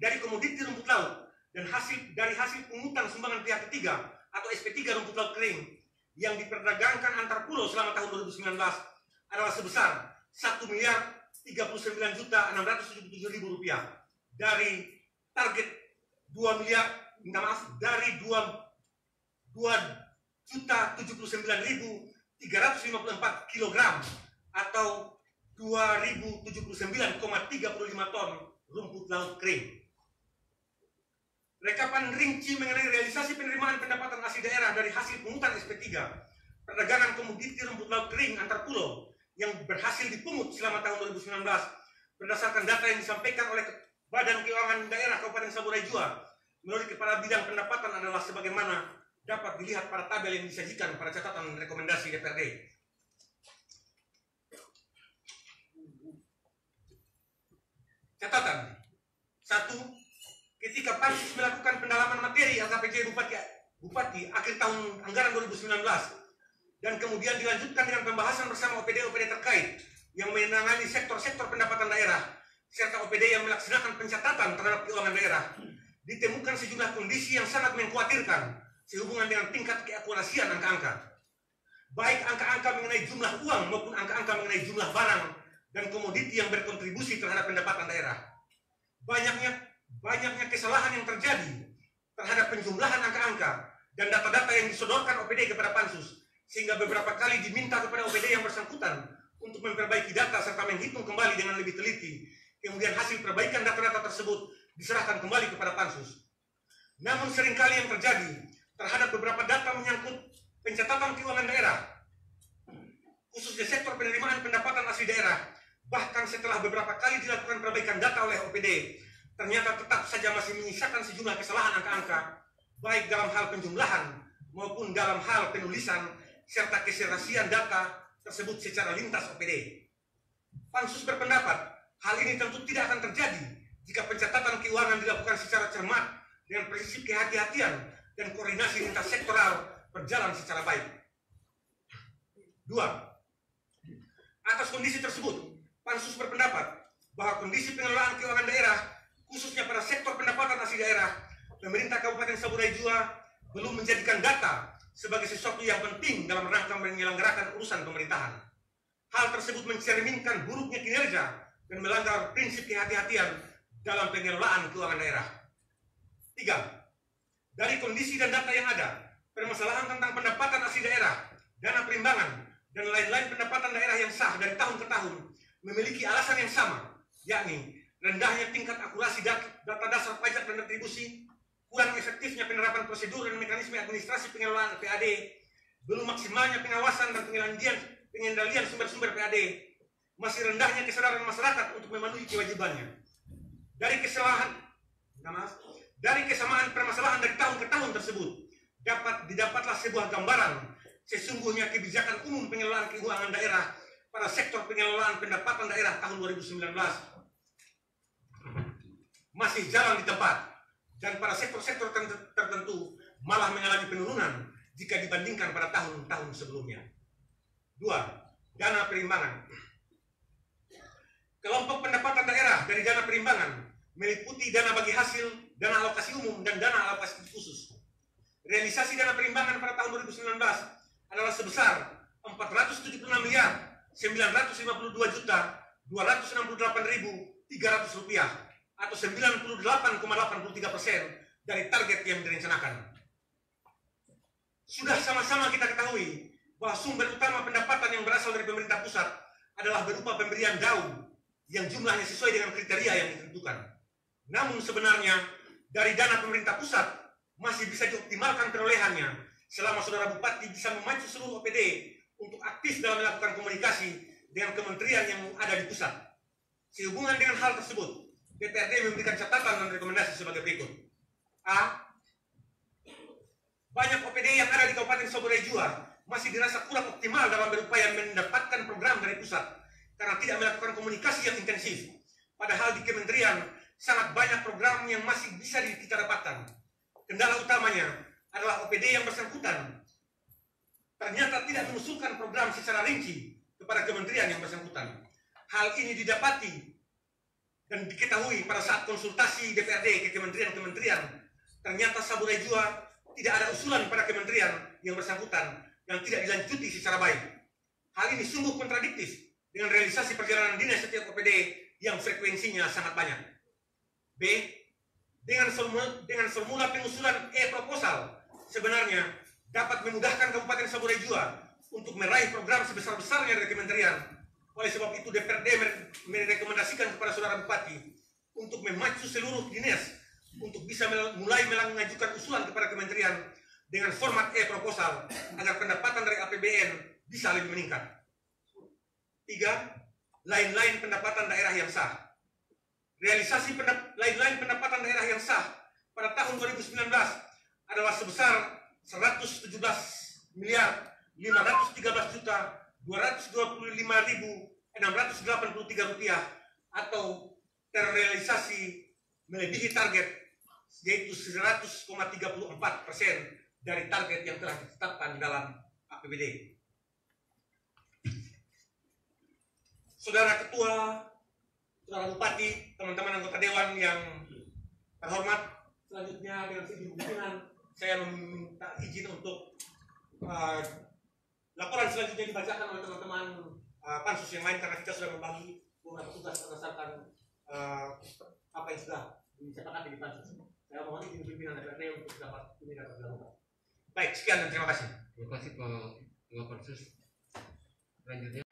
dari komoditi rumput laut dan dari hasil pungutan sumbangan pihak ketiga atau SP3 rumput laut kering yang diperdagangkan antar pulau selama tahun 2019 adalah sebesar Rp1.039.677.000 dari target dari 2.079.354 kg atau 2.079,35 ton rumput laut kering. Rekapan rinci mengenai realisasi penerimaan pendapatan asli daerah dari hasil pungutan SP3 perdagangan komoditi rumput laut kering antar pulau yang berhasil dipungut selama tahun 2019 berdasarkan data yang disampaikan oleh Badan Keuangan Daerah Kabupaten Saburai Jua menurut Kepala Bidang Pendapatan adalah sebagaimana dapat dilihat pada tabel yang disajikan pada catatan rekomendasi DPRD. Catatan 1. Ketika Pansus melakukan pendalaman materi LKPJ Bupati akhir tahun anggaran 2019 dan kemudian dilanjutkan dengan pembahasan bersama OPD-OPD terkait yang menangani sektor-sektor pendapatan daerah serta OPD yang melaksanakan pencatatan terhadap keuangan daerah, ditemukan sejumlah kondisi yang sangat mengkhawatirkan sehubungan dengan tingkat keakurasian angka-angka. Baik angka-angka mengenai jumlah uang maupun angka-angka mengenai jumlah barang dan komoditi yang berkontribusi terhadap pendapatan daerah. Banyaknya kesalahan yang terjadi terhadap penjumlahan angka-angka dan data-data yang disodorkan OPD kepada Pansus, sehingga beberapa kali diminta kepada OPD yang bersangkutan untuk memperbaiki data serta menghitung kembali dengan lebih teliti. Kemudian hasil perbaikan data-data tersebut diserahkan kembali kepada Pansus. Namun seringkali yang terjadi terhadap beberapa data menyangkut pencatatan keuangan daerah, khususnya sektor penerimaan pendapatan asli daerah, bahkan setelah beberapa kali dilakukan perbaikan data oleh OPD, ternyata tetap saja masih menyisakan sejumlah kesalahan angka-angka, baik dalam hal penjumlahan maupun dalam hal penulisan serta keserasian data tersebut secara lintas OPD. Pansus berpendapat hal ini tentu tidak akan terjadi jika pencatatan keuangan dilakukan secara cermat dengan prinsip kehati-hatian dan koordinasi lintas sektoral berjalan secara baik. 2. Atas kondisi tersebut, Pansus berpendapat bahwa kondisi pengelolaan keuangan daerah, khususnya pada sektor pendapatan asli daerah, pemerintah Kabupaten Saburai Jua belum menjadikan data sebagai sesuatu yang penting dalam rangka menyelenggarakan urusan pemerintahan. Hal tersebut mencerminkan buruknya kinerja dan melanggar prinsip kehati-hatian dalam pengelolaan keuangan daerah. 3. Dari kondisi dan data yang ada, permasalahan tentang pendapatan asli daerah, dana perimbangan, dan lain-lain pendapatan daerah yang sah dari tahun ke tahun memiliki alasan yang sama, yakni rendahnya tingkat akurasi data dasar pajak dan retribusi, kurang efektifnya penerapan prosedur dan mekanisme administrasi pengelolaan PAD, belum maksimalnya pengawasan dan pengendalian sumber-sumber PAD, masih rendahnya kesadaran masyarakat untuk memenuhi kewajibannya. Dari kesamaan permasalahan dari tahun ke tahun tersebut, didapatlah sebuah gambaran sesungguhnya kebijakan umum pengelolaan keuangan daerah pada sektor pengelolaan pendapatan daerah tahun 2019 masih jalan di tempat, dan pada sektor-sektor tertentu malah mengalami penurunan jika dibandingkan pada tahun-tahun sebelumnya. 2. Dana perimbangan. Kelompok pendapatan daerah dari dana perimbangan meliputi dana bagi hasil, dana alokasi umum, dan dana alokasi khusus. Realisasi dana perimbangan pada tahun 2019 adalah sebesar 479.952.268.300 rupiah atau 98,83% dari target yang direncanakan. Sudah sama-sama kita ketahui bahwa sumber utama pendapatan yang berasal dari pemerintah pusat adalah berupa pemberian daun yang jumlahnya sesuai dengan kriteria yang ditentukan. Namun sebenarnya dari dana pemerintah pusat masih bisa dioptimalkan perolehannya selama saudara Bupati bisa memacu seluruh OPD untuk aktif dalam melakukan komunikasi dengan kementerian yang ada di pusat. Sehubungan dengan hal tersebut, DPRD memberikan catatan dan rekomendasi sebagai berikut. A. Banyak OPD yang ada di Kabupaten Saburai Jua masih dirasa kurang optimal dalam berupaya mendapatkan program dari pusat karena tidak melakukan komunikasi yang intensif. Padahal di kementerian sangat banyak program yang masih bisa kita dapatkan. Kendala utamanya adalah OPD yang bersangkutan ternyata tidak mengusulkan program secara rinci kepada kementerian yang bersangkutan. Hal ini didapati dan diketahui pada saat konsultasi DPRD ke kementerian-kementerian. Ternyata Saburai Jua tidak ada usulan pada kementerian yang bersangkutan yang tidak dilanjuti secara baik. Hal ini sungguh kontradiktif dengan realisasi perjalanan dinas setiap OPD yang frekuensinya sangat banyak. B. Dengan formula pengusulan e-proposal sebenarnya dapat memudahkan Kabupaten Saburai Jua untuk meraih program sebesar-besarnya dari kementerian. Oleh sebab itu DPRD merekomendasikan kepada saudara Bupati untuk memacu seluruh dinas untuk bisa mulai mengajukan usulan kepada kementerian dengan format e-proposal agar pendapatan dari APBN bisa lebih meningkat. 3. Lain-lain pendapatan daerah yang sah. Realisasi lain-lain pendapatan daerah yang sah pada tahun 2019 adalah sebesar 117.513.225.683 rupiah atau terrealisasi melebihi target, yaitu 100,34% dari target yang telah ditetapkan dalam APBD. Saudara Ketua, Saudara Bupati, teman-teman anggota Dewan yang terhormat, selanjutnya dengan izin pimpinan saya meminta izin untuk laporan selanjutnya dibacakan oleh teman-teman pansus yang lain karena kita sudah membagi beberapa tugas berdasarkan apa yang sudah disepakati di pansus. Saya mohon izin pimpinan DPRD untuk dapat ini dapat dilakukan. Baik, sekian dan terima kasih. Terima kasih Pak Pansus. Selanjutnya